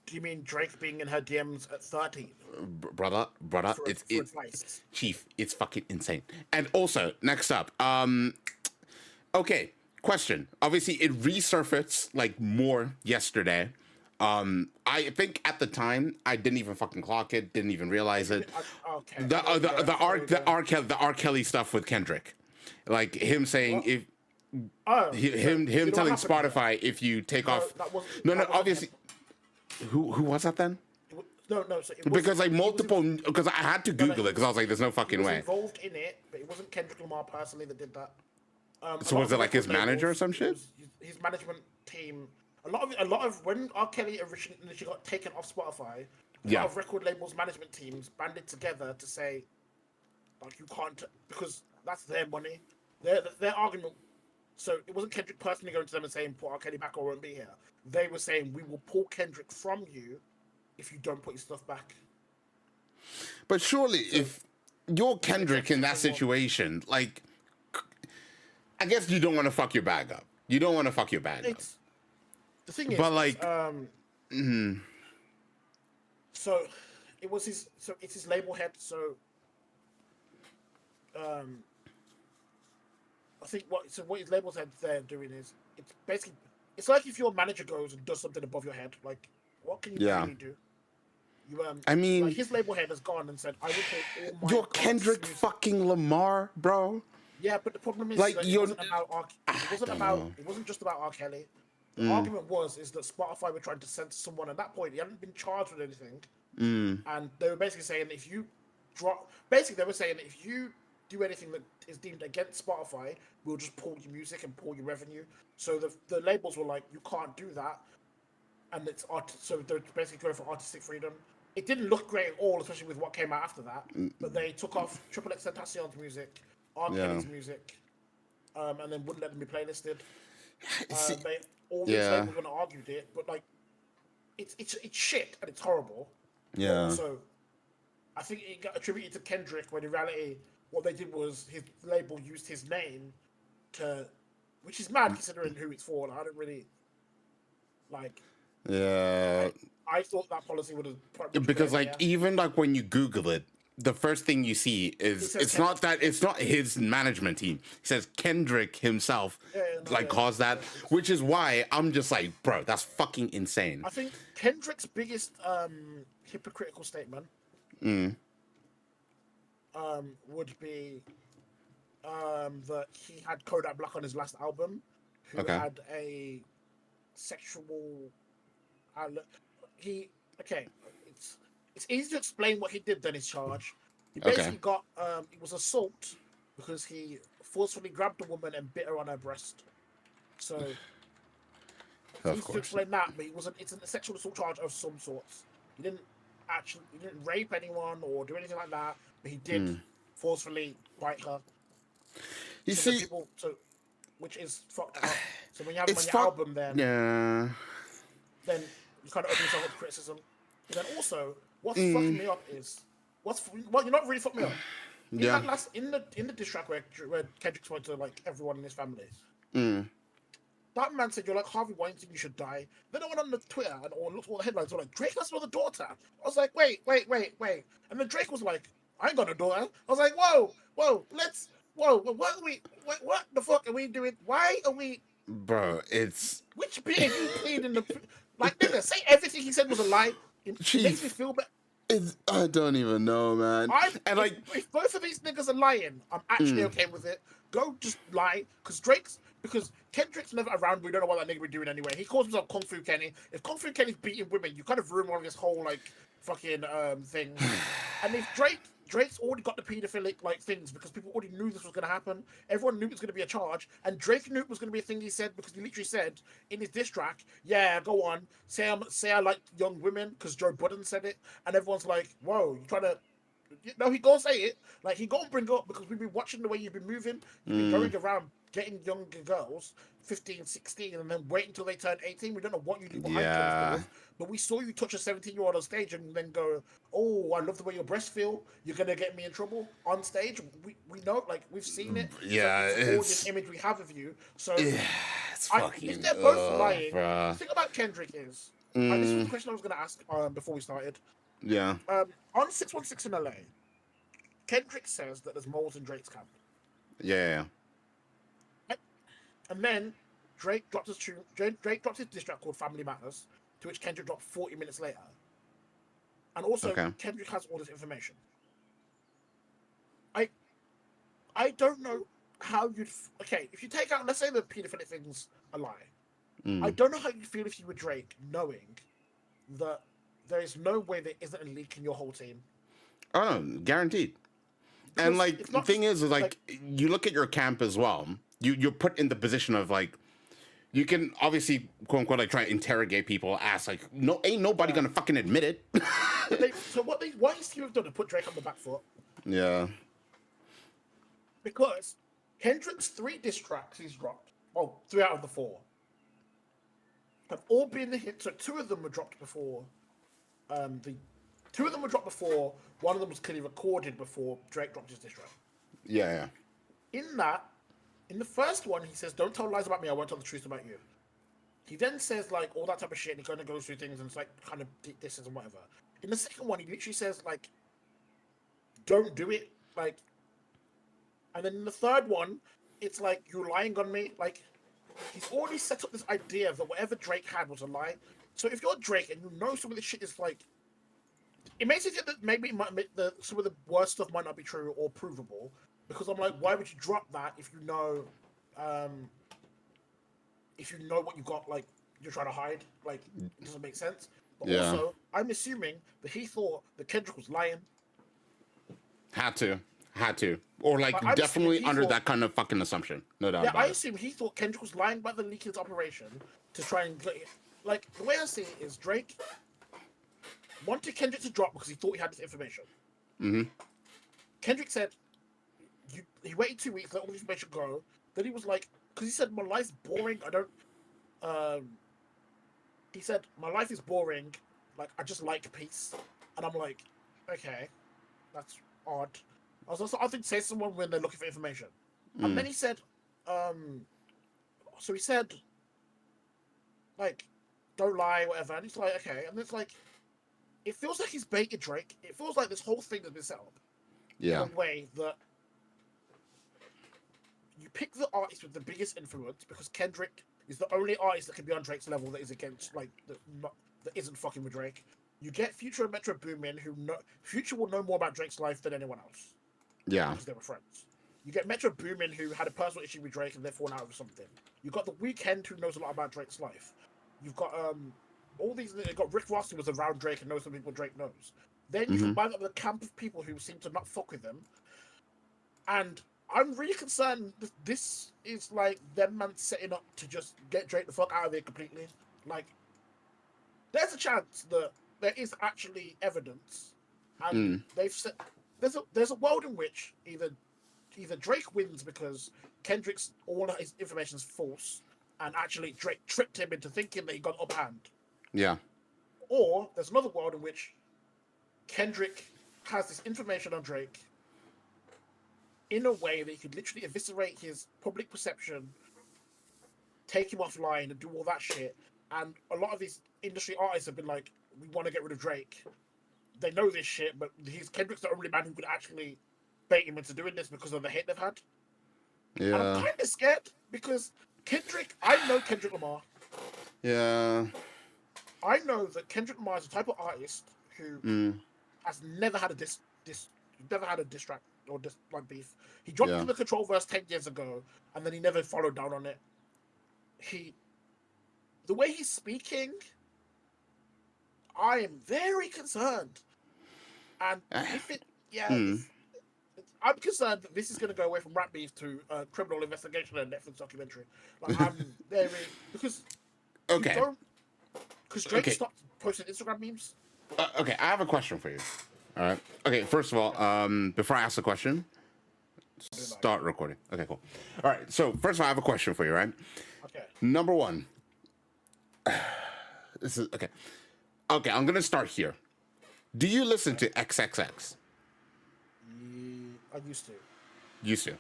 Do you mean Drake being in her DMs at 13? Brother, it's Chief, it's fucking insane. And also, next up, okay, question. Obviously, it resurfaced like more yesterday. I think at the time I didn't even fucking clock it, didn't even realize it. Okay. The R. Kelly stuff with Kendrick, like him saying What? if Oh, so him you know what telling happened there? Spotify if you take No, off. that wasn't. No, That wasn't obviously. him. Who was that then? No. So it Because wasn't. like He was. multiple, because I had to No, no. Google it because I was like, "There's no He fucking was way." involved in it, but it wasn't Kendrick Lamar personally that did that. A So lot was of it the like his record manager or labels, some it shit? was his management team. A lot of when R. Kelly originally initially got taken off Spotify, a lot Yeah. of record labels management teams banded together to say, like, you can't, because that's their money, their argument. So it wasn't Kendrick personally going to them and saying put R. Kelly back or won't be here. They were saying we will pull Kendrick from you if you don't put your stuff back. But surely, So if you're the Kendrick in executives that involved. situation, like, I guess you don't want to fuck your bag up. You don't want to fuck your bag up. It's the thing But is like, so it was his. So it's his label head. So um, I think what his label head they're doing is it's basically it's like if your manager goes and does something above your head. Like, what can you yeah. really do? You I like mean, his label head has gone and said, I will put all my you're artists' Kendrick music. fucking Lamar, bro. Yeah, but the problem is Like that it you're, wasn't about it I wasn't don't about know. it wasn't just about R. Kelly. The argument is that Spotify were trying to censor someone at that point. He hadn't been charged with anything, and they were basically saying that if you drop, basically they were saying that if you do anything that is deemed against Spotify, we'll just pull your music and pull your revenue. So the labels were like, you can't do that, and it's art. So they're basically going for artistic freedom. It didn't look great at all, especially with what came out after that. But they took off Triple X Tentacion's music, R. Yeah. Kelly's music, and then wouldn't let them be playlisted. See, They all these yeah. labels gonna argued it, but like it's shit and it's horrible. But Yeah. also, I think it got attributed to Kendrick when in reality what they did was his label used his name to, which is mad considering who it's for. And I don't really like. Yeah. I thought that policy would have much put Because in like here. even like when you Google it, the first thing you see It is says it's not Kendrick. that it's not his management team. He says Kendrick himself Yeah, no, like yeah. caused that, It's, which is why I'm just like, bro, that's fucking insane. I think Kendrick's biggest hypocritical statement would be that he had Kodak Black on his last album, who Okay. had a sexual. outlet. He okay. It's it's easy to explain what he did. Then his charge. He Okay. basically got it was assault because he forcefully grabbed a woman and bit her on her breast. So it's Of easy to course. explain that, but it wasn't. It's a sexual assault charge of some sorts. He didn't rape anyone or do anything like that, but he did forcefully bite her. You So then see, people, so which is fucked up. So when you have him on it's your fuck. album, Yeah. then you kind of open yourself up to criticism. But then also, what's fucking me up is you're not really fucked me up. In Yeah. that last in the diss track where Kendrick spoke to like everyone in his family, that man said you're like Harvey Weinstein, you should die. Then I went on the Twitter and or looked at all the headlines. Were like Drake has another daughter. I was like, wait, and then Drake was like, I ain't got a daughter. I was like, what are we? What the fuck are we doing? Why are we? Bro, it's Which bit are you pleading the like? Nigga, say everything he said was a lie. It makes me chief. feel bad. It's I don't even know, man. I And like, if both of these niggas are lying, I'm actually okay with it. Go just lie, because Kendrick's never around. We don't know what that nigga be doing anyway. He calls himself Kung Fu Kenny. If Kung Fu Kenny's beating women, you kind of ruin one of his whole like fucking things. And if Drake's already got the paedophilic like things because people already knew this was gonna happen. Everyone knew it was gonna be a charge, and Drake knew it was gonna be a thing. He said because he literally said in his diss track, "Yeah, go on, say I like young women," because Joe Budden said it, and everyone's like, "Whoa, you trying to?" No, he gonna say it. Like he gonna bring it up because we've been watching the way you've been moving. You've been going around getting younger girls, 15, 16, and then wait until they turn 18. We don't know what you do behind closed yeah, doors, but we saw you touch a 17-year-old on stage and then go, "Oh, I love the way your breasts feel. You're gonna get me in trouble on stage." We know, like we've seen it. So yeah, it's a gorgeous image we have of you. So it's if fucking, they're both lying, the bruh. thing about Kendrick is, this was the question I was gonna ask before we started. Yeah, On 616 in LA. Kendrick says that there's moles in Drake's camp. yeah, And then Drake dropped his diss track called Family Matters, to which Kendrick dropped 40 minutes later. And also, Kendrick has all this information. I don't know how you'd... Okay, if you take out... Let's say the paedophilic thing's a lie. I don't know how you'd feel if you were Drake, knowing that there is no way there isn't a leak in your whole team. Oh, no, guaranteed. Because and, like, the thing is, like, you look at your camp as well. You're put in the position of, like... You can obviously, quote unquote, like try to interrogate people, ask like, no, ain't nobody gonna fucking admit it. So what is Steve done to put Drake on the back foot? Yeah. Because Kendrick's 3 diss tracks he's dropped, well, 3 out of the 4, have all been the hits. So 2 of them were dropped before. 2 of them were dropped before. One of them was clearly recorded before Drake dropped his diss track. Yeah. In the first one, he says, "Don't tell lies about me. I won't tell the truth about you." He then says like all that type of shit, and he kind of goes through things and it's like kind of disses and whatever. In the second one, he literally says like, "Don't do it," like. And then in the third one, it's like, "You're lying on me." Like, he's already set up this idea that whatever Drake had was a lie. So if you're Drake and you know some of this shit is like, it makes it that maybe some of the worst stuff might not be true or provable. Because I'm like, why would you drop that if you know what you got, like, you're trying to hide? Like, it doesn't make sense. But also, I'm assuming that he thought that Kendrick was lying. Had to. Or, like definitely under that kind of fucking assumption. No doubt about it. Yeah, I assume he thought Kendrick was lying about the leakage operation to try and get it. Like, the way I see it is Drake wanted Kendrick to drop because he thought he had this information. Mm-hmm. Kendrick said, he waited 2 weeks, let all the information go. Then he was like, because he said, "My life's boring. I don't." He said, "My life is boring. Like, I just like peace." And I'm like, okay, that's odd. I was also, I think, say to someone when they're looking for information. And then he said, so he said, like, "Don't lie," whatever. And he's like, okay. And it's like, it feels like he's baited Drake. It feels like this whole thing has been set up. Yeah. In a way that you pick the artist with the biggest influence, because Kendrick is the only artist that can be on Drake's level that is against, like, that isn't fucking with Drake. You get Future and Metro Boomin, Future will know more about Drake's life than anyone else. Yeah. Because they were friends. You get Metro Boomin, who had a personal issue with Drake and therefore out of something. You've got The Weeknd, who knows a lot about Drake's life. You've got all these. You've got Rick Ross, who was around Drake and knows some people Drake knows. Then you combine up with a camp of people who seem to not fuck with them, and I'm really concerned that this is like them man setting up to just get Drake the fuck out of here completely. Like, there's a chance that there is actually evidence, and they've said there's a world in which either Drake wins because Kendrick's all of his information is false, and actually Drake tricked him into thinking that he got up hand. Yeah. Or there's another world in which Kendrick has this information on Drake in a way that he could literally eviscerate his public perception, take him offline, and do all that shit. And a lot of these industry artists have been like, "We want to get rid of Drake." They know this shit, but Kendrick's the only man who could actually bait him into doing this because of the hate they've had. Yeah. And I'm kind of scared because I know Kendrick Lamar. Yeah. I know that Kendrick Lamar is the type of artist who has never had a diss track or like beef. He dropped the Control verse 10 years ago, and then he never followed down on it. The way he's speaking, I am very concerned. And I'm concerned that this is going to go away from rap beef to criminal investigation and Netflix documentary. Like, I'm very because Drake stopped posting Instagram memes. Okay, I have a question for you. All right. Okay, first of all, before I ask the question, start recording. Okay, cool. All right. So first of all, I have a question for you. Right. Okay. Number one. This is okay. Okay, I'm gonna start here. Do you listen to XXX? I used to. Used to.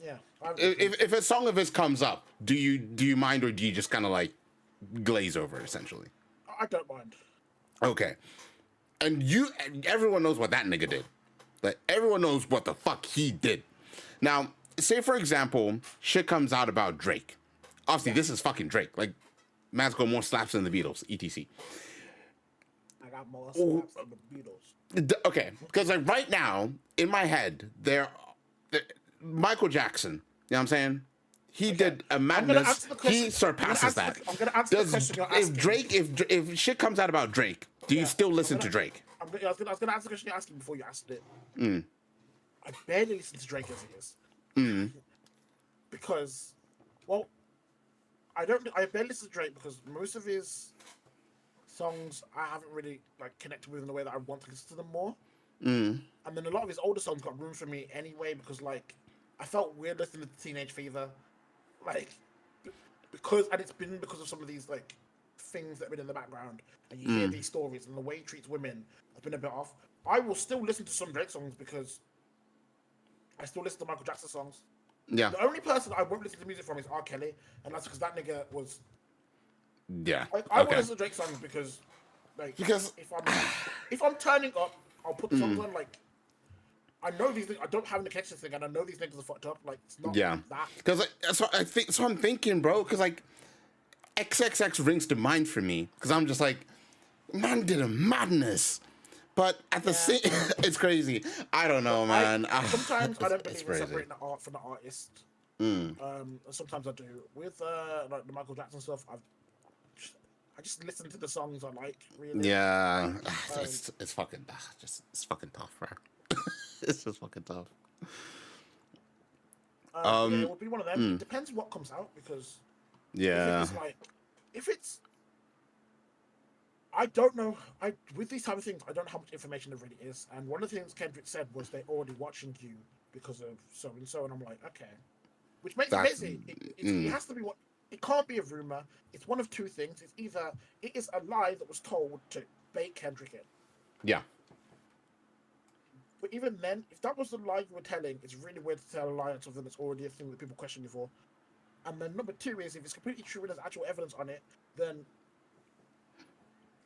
Yeah. If a song of his comes up, do you mind, or do you just kind of like glaze over it, essentially? I don't mind. Okay. And everyone knows what that nigga did. Like, everyone knows what the fuck he did. Now, say for example, shit comes out about Drake. Obviously, this is fucking Drake. Like, Man's got more slaps than the Beatles, etc. I got more slaps than the Beatles. Okay, because like right now in my head, Michael Jackson. You know what I'm saying? He did a madness. He surpasses that. I'm gonna answer the question you're asking. If Drake, if shit comes out about Drake, do you still listen to Drake? I was gonna answer the question you're asking before you asked it. I barely listen to Drake as it is. Because, well, I barely listen to Drake because most of his songs I haven't really like connected with in the way that I want to listen to them more. And then a lot of his older songs got room for me anyway because like I felt weird listening to Teenage Fever, like and it's been because of some of these like things that have been in the background, and you hear these stories and the way he treats women has been a bit off. I will still listen to some Drake songs because I still listen to Michael Jackson songs. Yeah. The only person I won't listen to music from is R. Kelly, and that's because that nigga was. Yeah. Like, I won't listen to Drake songs because if I'm turning up, I'll put the songs on. Like, I know these things. I don't have an connection thing, and I know these niggas are fucked up. Like, it's not that. Because that's what I think. So I'm thinking, bro. Because like, XXX rings to mind for me. Because I'm just like, man did a madness. But at the same, it's crazy. I don't know, man. Sometimes I don't believe in separating the art from the artist. Sometimes I do. With like the Michael Jackson stuff, I just listen to the songs I like. Really. Yeah, it's fucking it's fucking tough, bro. It's just fucking tough. Yeah, it would be one of them. It depends what comes out because if it's I don't know. With these type of things, I don't know how much information there really is. And one of the things Kendrick said was they're already watching you because of so and so. And I'm like, okay, which makes it busy. It has to be what. It can't be a rumor. It's one of two things. It's either it is a lie that was told to bait Kendrick in. Yeah. But even then, if that was the lie you were telling, it's really weird to tell a lie on something that's already a thing that people question you for. And then number two is if it's completely true and there's actual evidence on it, then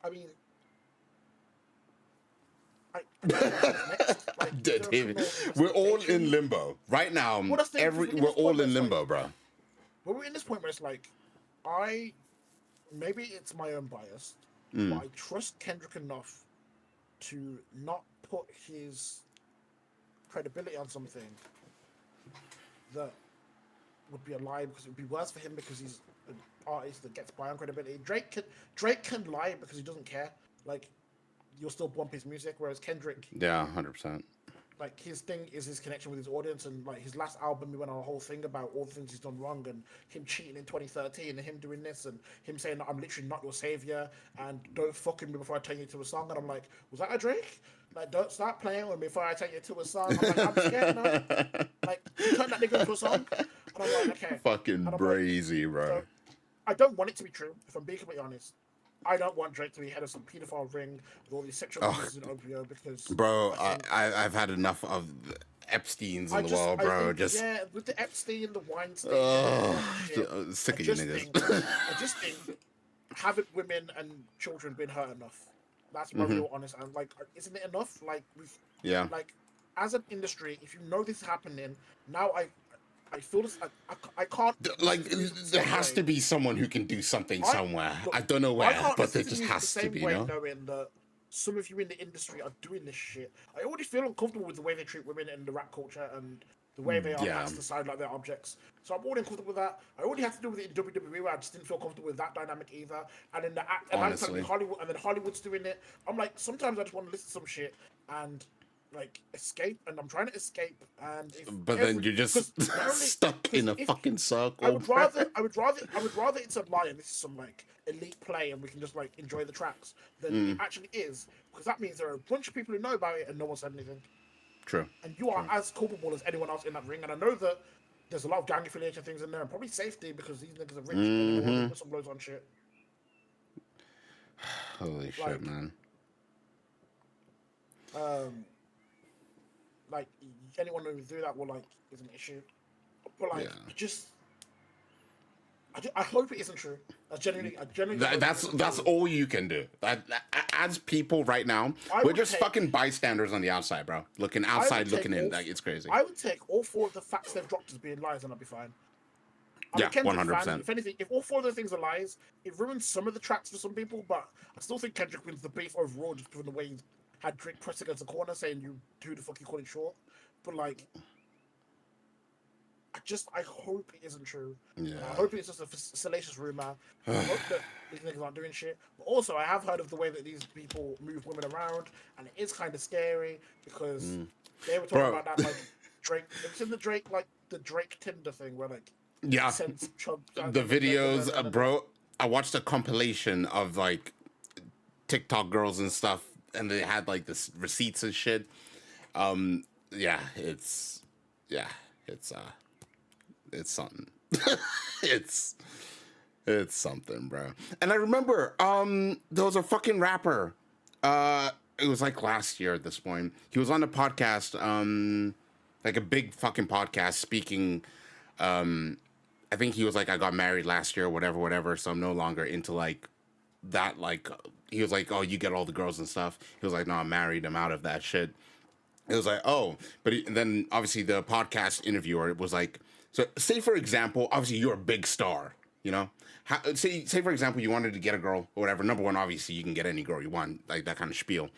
I mean, David, we're all in limbo right now. We're all in limbo, bro. But we're in this point where it's like, maybe it's my own bias, but I trust Kendrick enough to not put his credibility on something that would be a lie because it would be worse for him because he's an artist that gets by on credibility. Drake can lie because he doesn't care. Like, you'll still bump his music, whereas Kendrick, 100%. Like, his thing is his connection with his audience, and like his last album, he went on a whole thing about all the things he's done wrong and him cheating in 2013 and him doing this and him saying that I'm literally not your savior and don't fuck with me before I take you to a song. And I'm like, was that a Drake? Like, don't start playing with me before I take you to a song. I'm like, I'm scared now. Like, you turn that nigga into a song, and I'm like, okay, fucking brazy, like, bro. So, I don't want it to be true. If I'm being completely honest. I don't want Drake to be head of some pedophile ring with all these sexual abuses in OPO because... Bro, I've had enough of the Epsteins in the world, bro. Yeah, with the Epstein, the Weinstein... sick of you niggas. I just think, haven't women and children been hurt enough? That's my real honest... And, like, isn't it enough? Like, like, as an industry, if you know this is happening, now I feel this. I can't. Like, there has to be someone who can do something somewhere. I don't know where, but there just has to be. Knowing that some of you in the industry are doing this shit, I already feel uncomfortable with the way they treat women in the rap culture and the way they are cast aside like they're objects. So I'm already uncomfortable with that. I already had to do with it in WWE, where I just didn't feel comfortable with that dynamic either. And in the and Hollywood, and then Hollywood's doing it. I'm like, sometimes I just want to listen to some shit and like escape, and I'm trying to escape, and then you're just stuck in a fucking circle. I would rather it's a lie and this is some like elite play and we can just like enjoy the tracks than it actually is, because that means there are a bunch of people who know about it and no one said anything. True. And you are as culpable as anyone else in that ring, and I know that there's a lot of gang affiliation things in there and probably safety because these niggas are rich and they want some blows on shit. Holy shit, man. Like, anyone who do that will, like, is an issue. But, like, I hope it isn't true. I genuinely that's all you can do. As people right now, we're just fucking bystanders on the outside, bro. Looking outside, looking in. Like, it's crazy. I would take all four of the facts they've dropped as being lies and I'd be fine. I'm a Kendrick fan. 100%. If anything, if all four of those things are lies, it ruins some of the tracks for some people. But I still think Kendrick wins the beef overall, just given the way he had Drake pressed against the corner, saying "You who the fuck you calling short?" But like, I hope it isn't true. Yeah. I hope it's just a salacious rumor. I hope that these niggas aren't doing shit. But also, I have heard of the way that these people move women around, and it is kind of scary because they were talking about that like Drake. It's in the Drake Tinder thing where like yeah, the videos, bro. I watched a compilation of like TikTok girls and stuff, and they had like this receipts and shit. Yeah, it's something. it's something, bro. And I remember there was a fucking rapper. It was like last year at this point. He was on a podcast, like a big fucking podcast speaking. I think he was like, I got married last year, whatever, so I'm no longer into like that. Like, he was like, oh, you get all the girls and stuff. He was like, no, I'm married, I'm out of that shit. It was like, oh, but then obviously the podcast interviewer was like, so say for example, obviously you're a big star, you know. Say for example, you wanted to get a girl or whatever. Number one, obviously you can get any girl you want, like that kind of spiel.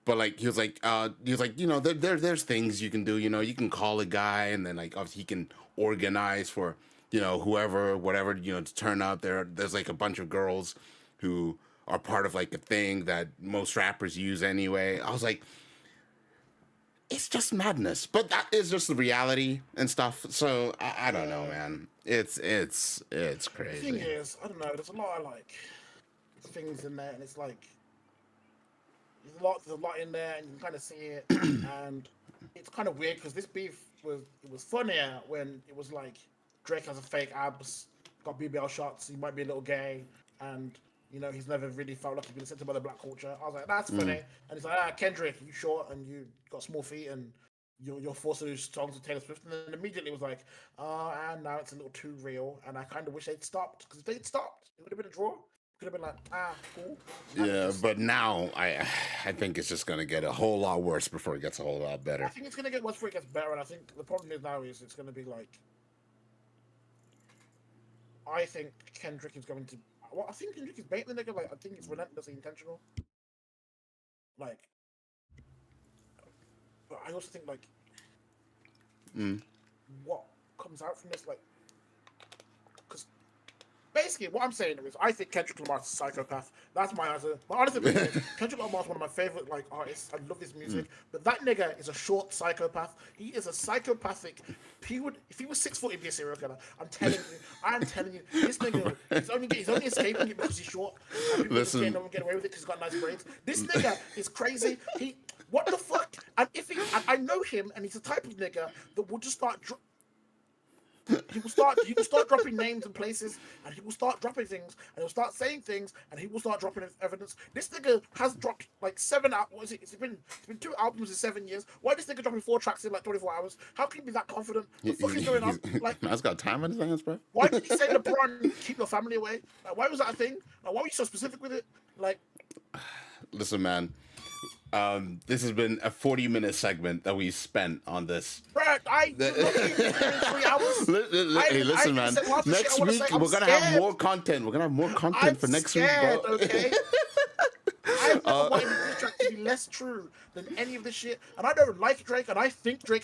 But like he was like, you know, there's things you can do. You know, you can call a guy, and then like obviously he can organize for, you know, whoever, whatever, you know, to turn up. There's like a bunch of girls who are part of like a thing that most rappers use anyway. I was like, it's just madness, but that is just the reality and stuff. So I don't know, man. It's crazy. The thing is, I don't know. There's a lot of like things in there, and it's like there's a lot in there, and you can kind of see it, and it's kind of weird because this beef was funnier when it was like Drake has a fake abs, got BBL shots, he might be a little gay, and you know he's never really felt like he's been accepted by the black culture. I was like, that's funny, and he's like, Kendrick, you short and you got small feet and you're forced to do songs with Taylor Swift, and then immediately it was like, and now it's a little too real, and I kind of wish they'd stopped because if they'd stopped, it would have been a draw. Could have been like, cool. Yeah, but now I think it's just gonna get a whole lot worse before it gets a whole lot better. I think it's gonna get worse before it gets better, and I think the problem is now is it's gonna be like, I think Kendrick is going to. Well, I think Kendrick is baiting the nigga. Like, I think it's relentlessly intentional. Like, but I also think like, what comes out from this, like, because basically what I'm saying is, I think Kendrick Lamar's a psychopath. That's my answer. My honest opinion is Kendrick Lamar's one of my favorite like artists. I love his music, but that nigga is a short psychopath. He is a psychopathic. If he was 6 foot, he'd be a serial killer. I'm telling you, this nigga he's only escaping it because he's short. And people just can't get away with it because he's got nice braids. This nigga is crazy. What the fuck? And I know him, and he's the type of nigga that will just start. He will start dropping names and places, and he will start dropping things, and he'll start saying things, and he will start dropping evidence. This nigga has dropped like 7 out. What is it? It's been 2 albums in 7 years. Why is this nigga dropping 4 tracks in like 24 hours? How can he be that confident? What the fuck is going on? Like, man's got time on his hands, bro. Why did he say LeBron keep your family away? Like, why was that a thing? Like, why were you so specific with it? Like, listen, man. This has been a 40-minute segment that we spent on this. Bruh, 3 hours. Hey, listen, man. Next week we're gonna have more content. We're gonna have more content for next week, bro. Okay. I never wanted this track to be less true than any of this shit, and I don't like Drake, and I think Drake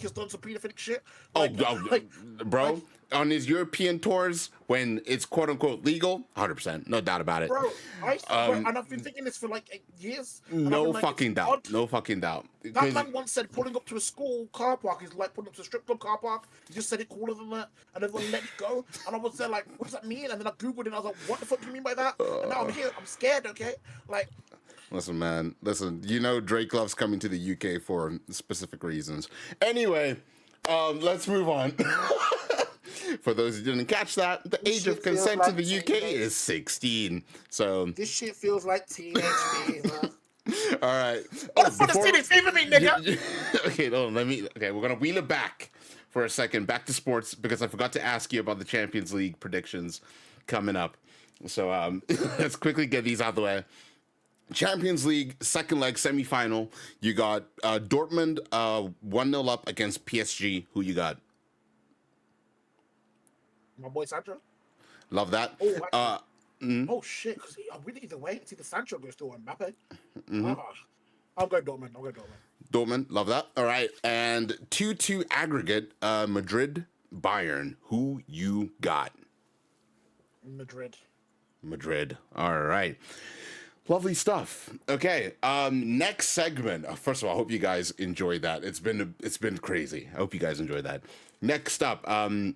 has done some pedophilic shit. Like, bro. On his European tours, when it's quote unquote legal, 100%, no doubt about it. Bro, and I've been thinking this for like years. No fucking doubt. No fucking doubt. That man once said pulling up to a school car park is like pulling up to a strip club car park. He just said it cooler than that, and everyone let it go. And I was there like, what does that mean? And then I googled it, and I was like, what the fuck do you mean by that? And now I'm here. I'm scared. Okay, like. Listen, man. Listen, you know Drake loves coming to the UK for specific reasons. Anyway, let's move on. For those who didn't catch that, the age of consent to the UK is 16. So this shit feels like teenage fever. All right. What the fuck does teenage fever mean, nigga? Okay, we're gonna wheel it back for a second, back to sports, because I forgot to ask you about the Champions League predictions coming up. So let's quickly get these out of the way. Champions League second leg semifinal. You got Dortmund 1-0 up against PSG. Who you got? My boy Sancho. Love that. Oh, oh shit! Because I'm really either way. It's either Sancho goes to or Mbappe. I'll go Dortmund. Dortmund, love that. All right, and 2-2 aggregate. Madrid, Bayern. Who you got? Madrid. Madrid. All right. Lovely stuff. Okay. Next segment. First of all, I hope you guys enjoyed that. It's been crazy. I hope you guys enjoyed that. Next up, I'm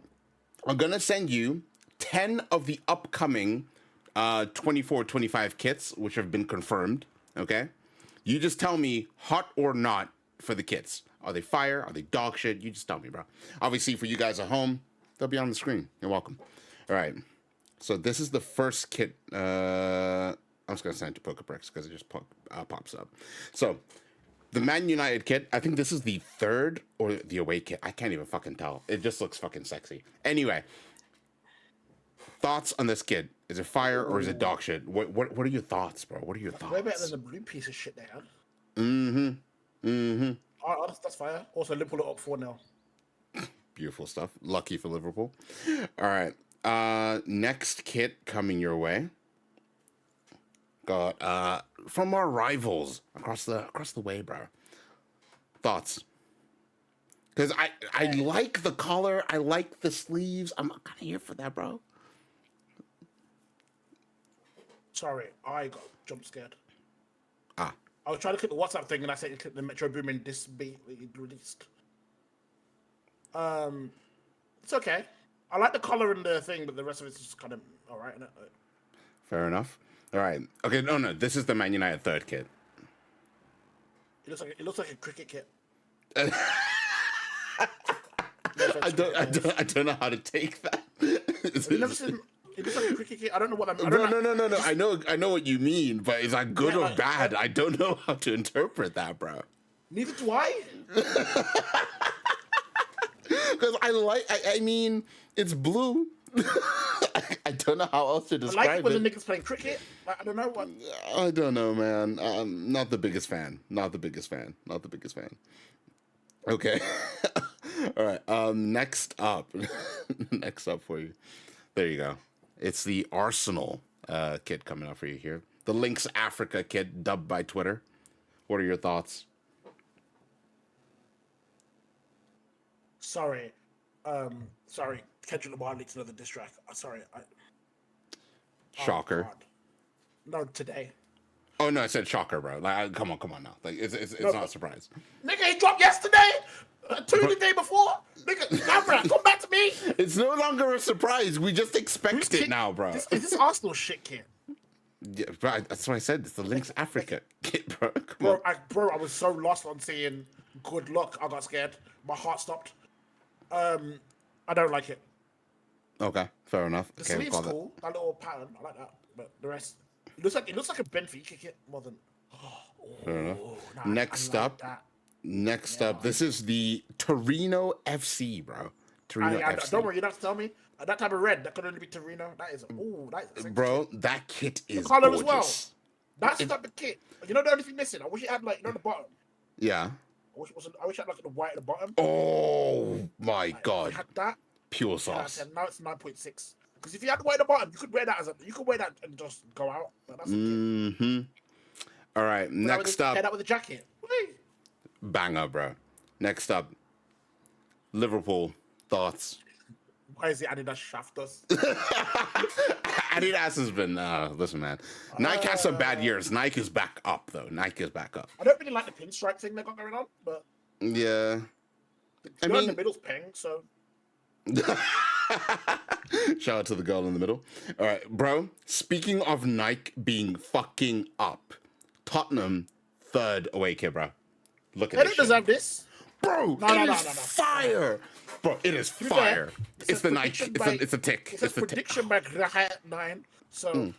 gonna send you 10 of the upcoming 24-25 kits, which have been confirmed. Okay. You just tell me hot or not for the kits. Are they fire? Are they dog shit? You just tell me, bro. Obviously, for you guys at home, they'll be on the screen. You're welcome. All right. So this is the first kit. I'm just going to send it to PokePrex because it just pops up. So the Man United kit, I think this is the third or the away kit. I can't even fucking tell. It just looks fucking sexy. Anyway, thoughts on this kit? Is it fire or is it dog shit? What are your thoughts, bro? What are your thoughts? Way better than the blue piece of shit they had. Oh, that's fire. Also, Liverpool are up 4-0. Beautiful stuff. Lucky for Liverpool. All right. Next kit coming your way. Got from our rivals across the way, bro. Thoughts? Because I like the collar. I like the sleeves. I'm kind of here for that, bro. Sorry, I got jump scared. I was trying to click the WhatsApp thing and I said you click the Metro Boomin this be released. It's okay. I like the color and the thing, but the rest of it's just kind of alright, isn't it? Fair enough. All right. Okay. No. This is the Man United third kit. It looks like a cricket kit. I don't know how to take that. It looks like a cricket kit. I don't know what I'm. No. I know what you mean, but is that good or bad? I don't know how to interpret that, bro. Neither do I. Because I mean, it's blue. I don't know how else to describe it. I like it when the niggas playing cricket. Like, I don't know what. I don't know, man. Not the biggest fan. Okay. All right. Next up for you. There you go. It's the Arsenal kit coming up for you here. The Lynx Africa kit, dubbed by Twitter. What are your thoughts? Sorry. Kendrick Lamar leaked another diss track. Sorry. Shocker. Oh, no, today. Oh no, I said shocker, bro. Like, come on now. Like, it's not a surprise. Nigga, he dropped yesterday. The day before. Nigga, now, bro, come back to me. It's no longer a surprise. We just expect it now, bro. Is this Arsenal shit kit? Yeah, bro, that's what I said. It's the Lynx Africa kit, bro. Bro, I was so lost on seeing good luck. I got scared. My heart stopped. I don't like it. Okay, fair enough. The sleeve's cool. That little pattern, I like that. But the rest, it looks like a Benfica kit more than. Fair enough. Next up, this is the Torino FC, bro. Torino FC. Don't worry, you don't have to tell me. That type of red, that could only be Torino. That is bro, that kit is the color gorgeous. As well. That's the type of kit. You know the only thing missing? I wish it had the bottom. Yeah. I wish it had the white at the bottom. Oh my god. If it had that. Pure sauce. Now it's 9.6. Because if you had the white at the bottom, you could wear that and just go out. But that's All right, next up. Head out with a jacket. Whee! Banger, bro. Next up, Liverpool thoughts. Why is the Adidas shaft us? Adidas has been. Listen, man. Nike has some bad years. Nike is back up, though. I don't really like the pinstripe thing they got going on, but yeah. The girl in the middle's pink, so. Shout out to the girl in the middle. All right, bro. Speaking of Nike being fucking up, Tottenham third away kit, bro. Look at this. They don't deserve this, bro. It is fire, bro. It is fire. It's the Nike. It's a tick. It's a prediction by Graham9. So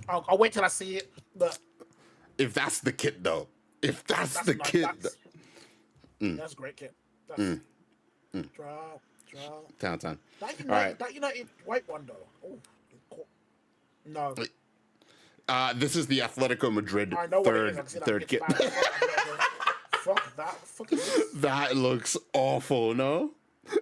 I'll wait till I see it. But if that's the kit, though, that's the kit, that's a great kit. That's draw. Town. That United white one though. Oh, no. This is the Atletico Madrid third kit. Fuck that. Fuck is this? That looks awful, no?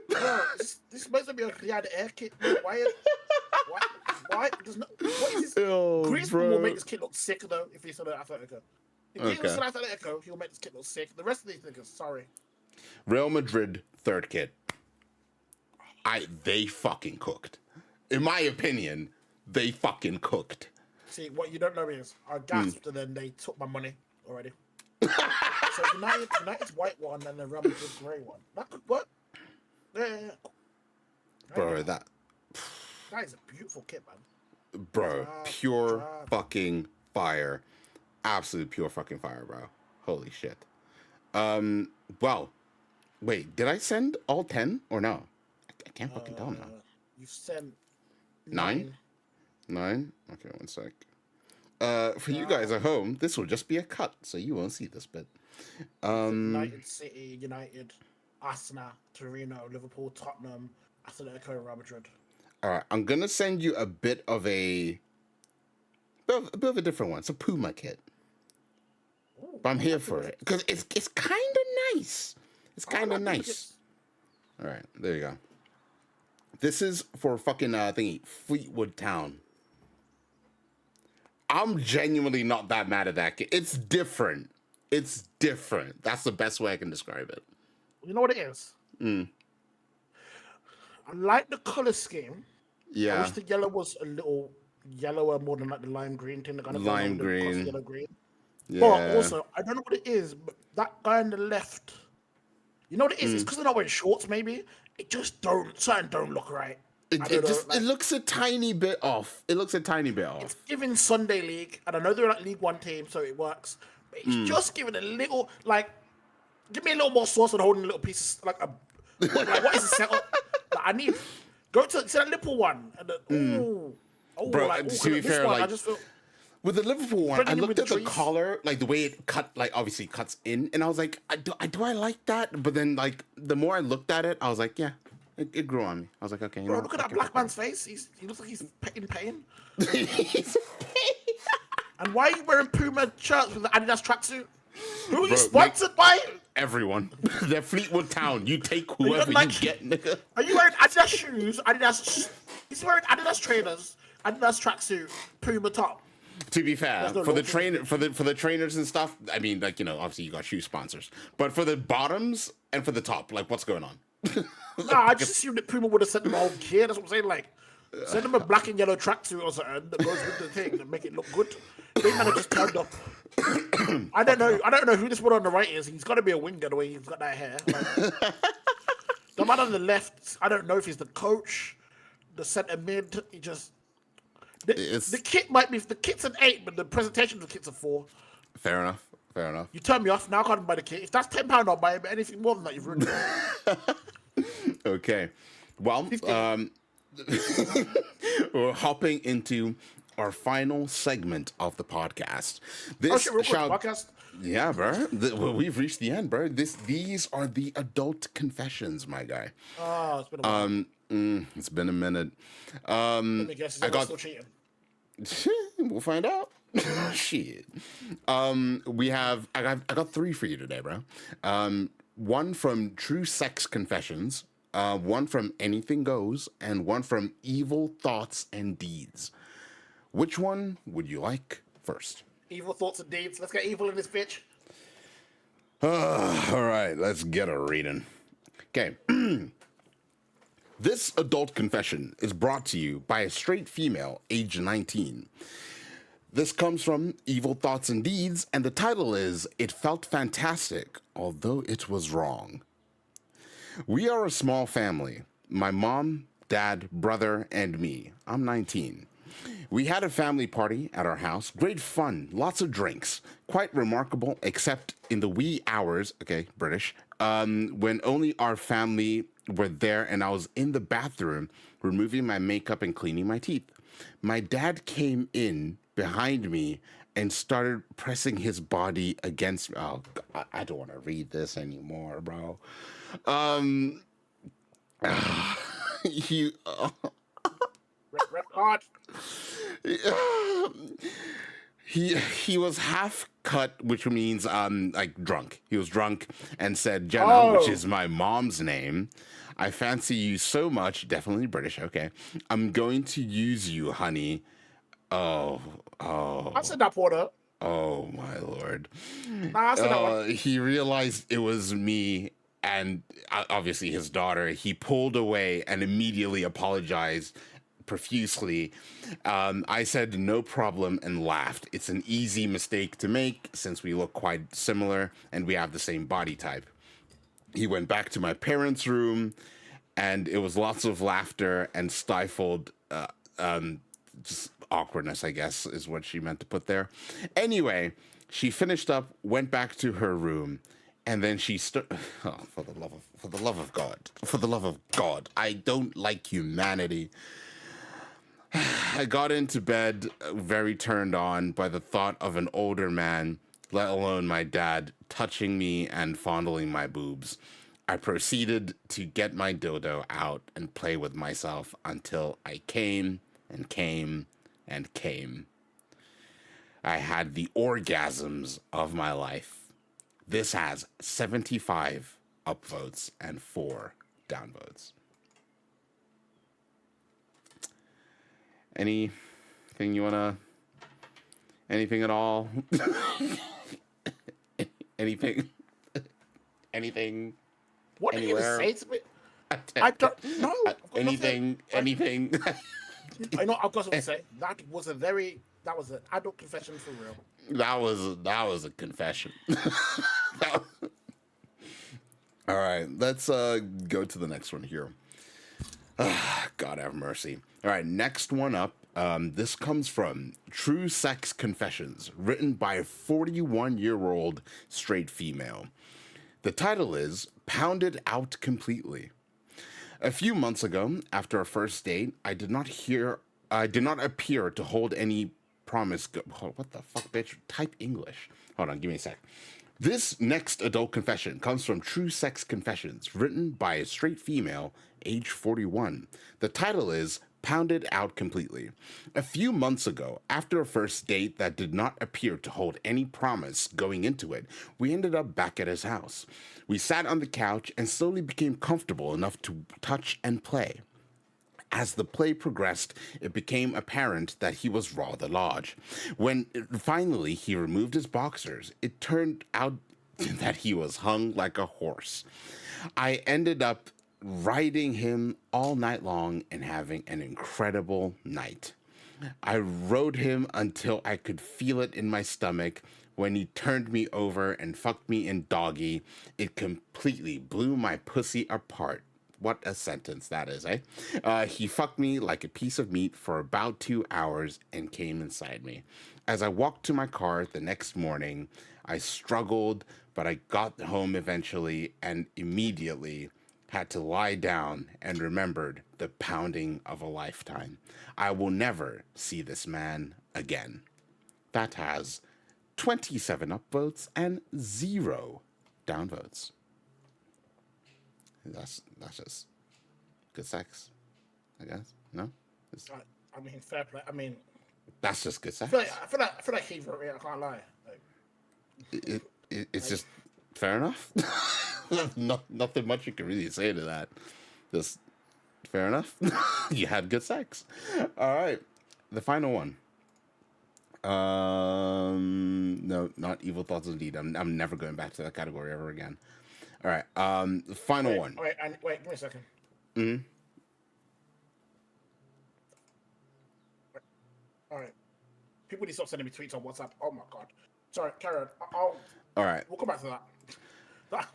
Bro, this is supposed to be a Riyadh Air kit, bro. Why, there's no, what is this? Oh, Griezmann will make bro. this kid look sick, though, if he's on Atletico. If Griezmann's Okay. on Atletico, he'll make this kid look sick. The rest of these niggas, sorry. Real Madrid, third kit. They fucking cooked. In my opinion, they fucking cooked. See, what you don't know is, I gasped and then they took my money already. So United's white one and the Real Madrid's grey one. That could work. Yeah. Bro, that is a beautiful kit, man. bro, pure fucking fire. Absolute pure fucking fire, bro. Holy shit. Well, wait, did I send all 10 or no? I can't fucking tell now. You've sent 9? 9? Okay, one sec. For you guys at home, this will just be a cut, so you won't see this bit. United City, United, Arsenal, Torino, Liverpool, Tottenham, Atletico, Real Madrid. All right, I'm gonna send you a bit of a a different one. It's a Puma kit, but I'm here for it because it's kind of nice. It's kind of nice. All right, there you go. This is for fucking thingy Fleetwood Town. I'm genuinely not that mad at that kit. It's different. It's different. That's the best way I can describe it. You know what it is? I like the color scheme. Yeah. I wish the yellow was a little yellower, more than like the lime green thing. The kind of lime green. Yellow green. Yeah. But also, I don't know what it is, but that guy on the left, you know what it is? It's because they're not wearing shorts, maybe. It just something don't look right. It looks a tiny bit off. It looks a tiny bit off. It's giving Sunday League, and I know they're like League One team, so it works. But it's just giving a little, like, give me a little more sauce and holding a little piece, like what is the setup? Like, I need go to that Liverpool one. And Bro, to be fair, one, like, I just feel, with the Liverpool one, I looked at the trees. collar, like the way it cut, like obviously cuts in, and I was like, do I like that? But then, like, the more I looked at it, I was like, yeah, it grew on me. I was like, okay, bro, look at that black man's face. He looks like he's in pain. And why are you wearing Puma shirts with the Adidas tracksuit? Who are you sponsored by? Everyone. They're Fleetwood Town. You take whoever you get, nigga. Are you wearing Adidas shoes? He's wearing Adidas trainers, Adidas tracksuit, Puma top. To be fair, for the trainers and stuff, I mean, like, you know, obviously you got shoe sponsors, but for the bottoms and for the top, like, what's going on? Nah, I just assumed that Puma would have sent them a whole gear. That's what I'm saying. Like, send them a black and yellow tracksuit or something that goes with the thing that make it look good. They kind of just turned up. I don't know who this one on the right is. He's got to be a winger the way he's got that hair. Like, the man on the left, I don't know if he's the coach, the centre mid. He just the kit might be, the kit's an 8, but the presentation of the kit's a 4. Fair enough. You turn me off now. I can't buy the kit. If that's £10, I'll buy it. But anything more than that, you've ruined it. Okay. Well, we're hopping into our final segment of the podcast. This podcast. Yeah, bro. We've reached the end, bro. These are the adult confessions, my guy. Oh, it's been a while. It's been a minute. Let me guess, I got still cheating. We'll find out. Shit. I got 3 for you today, bro. One from True Sex Confessions, one from Anything Goes, and one from Evil Thoughts and Deeds. Which one would you like first? Evil Thoughts and Deeds. Let's get evil in this bitch. All right, let's get a reading. Okay. This adult confession is brought to you by a straight female, age 19. This comes from Evil Thoughts and Deeds, and the title is It Felt Fantastic, Although It Was Wrong. We are a small family. My mom, dad, brother, and me. I'm 19. We had a family party at our house. Great fun, lots of drinks. Quite remarkable, except in the wee hours, okay, British, when only our family were there and I was in the bathroom removing my makeup and cleaning my teeth. My dad came in behind me and started pressing his body against me. Oh, God, I don't want to read this anymore, bro. Rep hard. He was half cut, which means like drunk. He was drunk and said, Jenna, which is my mom's name, I fancy you so much, definitely British, okay. I'm going to use you, honey. Oh, I said that, Porter. oh my lord. Nah, I said that one. He realized it was me and obviously his daughter. He pulled away and immediately apologized profusely. I said no problem and laughed. It's an easy mistake to make since we look quite similar and we have the same body type. He went back to my parents' room and it was lots of laughter and stifled just awkwardness, I guess, is what she meant to put there. Anyway, she finished up, went back to her room, and then she oh, for the love of God, I don't like humanity. I got into bed very turned on by the thought of an older man, let alone my dad, touching me and fondling my boobs. I proceeded to get my dildo out and play with myself until I came and came and came. I had the orgasms of my life. This has 75 upvotes and 4 downvotes. Anything you wanna? Anything at all? Anything? Anything? What did you Anywhere? say to me? I don't know. Anything? Anything? I know. I've got something to say. That was an adult confession for real. That was a confession. All right, let's go to the next one here. God have mercy. All right, next one up. This comes from True Sex Confessions, written by a 41-year-old straight female. The title is Pounded Out Completely. A few months ago, after our first date, I did not appear to hold any promise. What the fuck, bitch? Type English. Hold on, give me a sec. This next adult confession comes from True Sex Confessions, written by a straight female, age 41. The title is Pounded Out Completely. A few months ago, after a first date that did not appear to hold any promise going into it, we ended up back at his house. We sat on the couch and slowly became comfortable enough to touch and play. As the play progressed, it became apparent that he was rather large. When finally he removed his boxers, it turned out that he was hung like a horse. I ended up riding him all night long and having an incredible night. I rode him until I could feel it in my stomach. When he turned me over and fucked me in doggy, it completely blew my pussy apart. What a sentence that is, eh? He fucked me like a piece of meat for about 2 hours and came inside me. As I walked to my car the next morning, I struggled, but I got home eventually and immediately had to lie down and remembered the pounding of a lifetime. I will never see this man again. That has 27 upvotes and 0 downvotes. That's just good sex, I guess. No, I mean, fair play. I mean, that's just good sex. I feel like he wrote it. I can't lie. Like, it's just fair enough. Nothing much you can really say to that. Just fair enough. You had good sex. All right, the final one. No, not evil thoughts indeed. I'm never going back to that category ever again. All right, the final one. Wait, give me a second. Mm-hmm. All right. People need to stop sending me tweets on WhatsApp. Oh my god. Sorry, Karen. All right. We'll come back to that.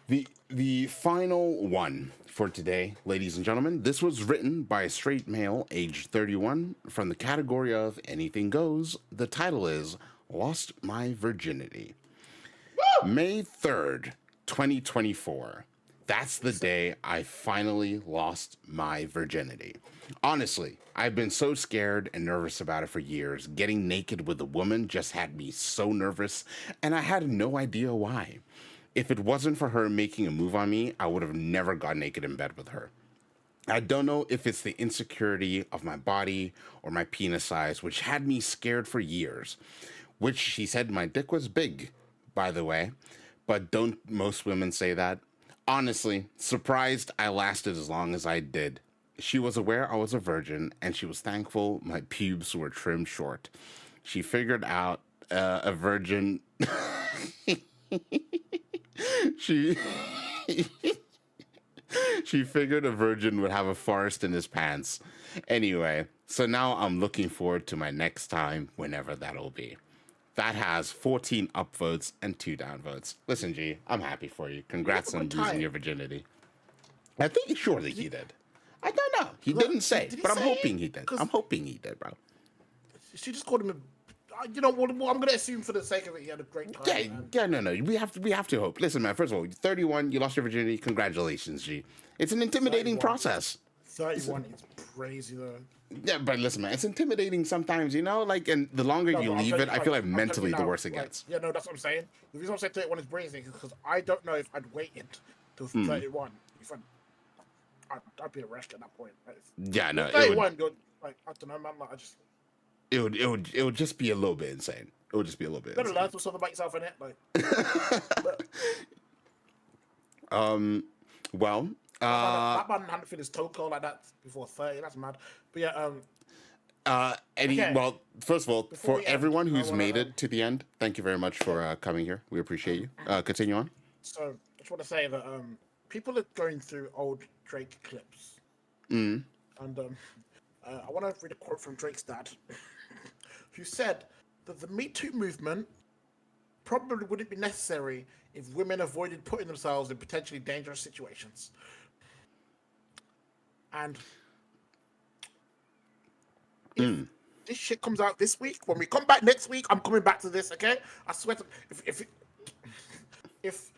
The final one for today, ladies and gentlemen. This was written by a straight male, aged 31, from the category of Anything Goes. The title is Lost My Virginity. Woo! May 3rd, 2024. That's the day I finally lost my virginity. Honestly, I've been so scared and nervous about it for years. Getting naked with a woman just had me so nervous, and I had no idea why. If it wasn't for her making a move on me, I would have never got naked in bed with her. I don't know if it's the insecurity of my body or my penis size, which had me scared for years. Which she said my dick was big, by the way. But don't most women say that? Honestly, surprised I lasted as long as I did. She was aware I was a virgin, and she was thankful my pubes were trimmed short. She figured out a virgin. she she figured a virgin would have a forest in his pants. Anyway, so now I'm looking forward to my next time, whenever that'll be. That has 14 upvotes and 2 downvotes. Listen, G, I'm happy for you. Congrats on losing your virginity. I think surely he did. I don't know. He didn't say, but I'm hoping he did. I'm hoping he did, bro. She just called him a. You know what? I'm gonna assume for the sake of it, he had a great time. Yeah, no. We have to hope. Listen, man. First of all, you're 31. You lost your virginity. Congratulations, G. It's an intimidating process. 31 is crazy though. Yeah, but listen, man. It's intimidating sometimes, you know. Like, and the longer you leave it, I feel like mentally the worse it gets. Yeah, no, that's what I'm saying. The reason I'm saying 31 is crazy is because I don't know if I'd waited till 31. If I'd be a wreck at that point. Yeah, no. 31, like, I don't know, man. Like, I just. It would just be a little bit insane. It would just be a little bit. You better learn something about yourself in it, like. Well. That man hadn't finished his toe call like that before 30. That's mad. But yeah. Okay. Well, first of all, for everyone who's made it to the end, thank you very much for coming here. We appreciate you. Continue on. So I just want to say that people are going through old Drake clips, and I want to read a quote from Drake's dad, who said that the Me Too movement probably wouldn't be necessary if women avoided putting themselves in potentially dangerous situations. And if this shit comes out this week, when we come back next week, I'm coming back to this, okay? I swear to, if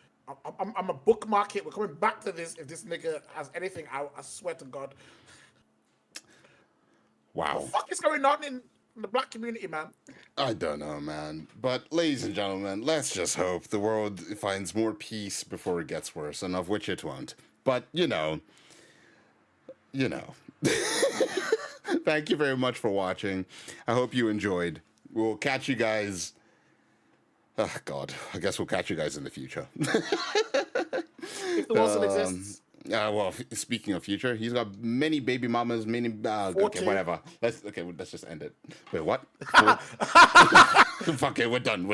I'm a bookmark it, we're coming back to this. If this nigga has anything out, I swear to God. Wow. What the fuck is going on in the black community, man? I don't know, man. But ladies and gentlemen, let's just hope the world finds more peace before it gets worse, and of which it won't. But, you know. Thank you very much for watching. I hope you enjoyed. We'll catch you guys. Oh, God. I guess we'll catch you guys in the future. If the Wilson exists. Well, speaking of future, he's got many baby mamas, many. Okay, whatever. Let's just end it. Wait, what? Fuck it, we're done.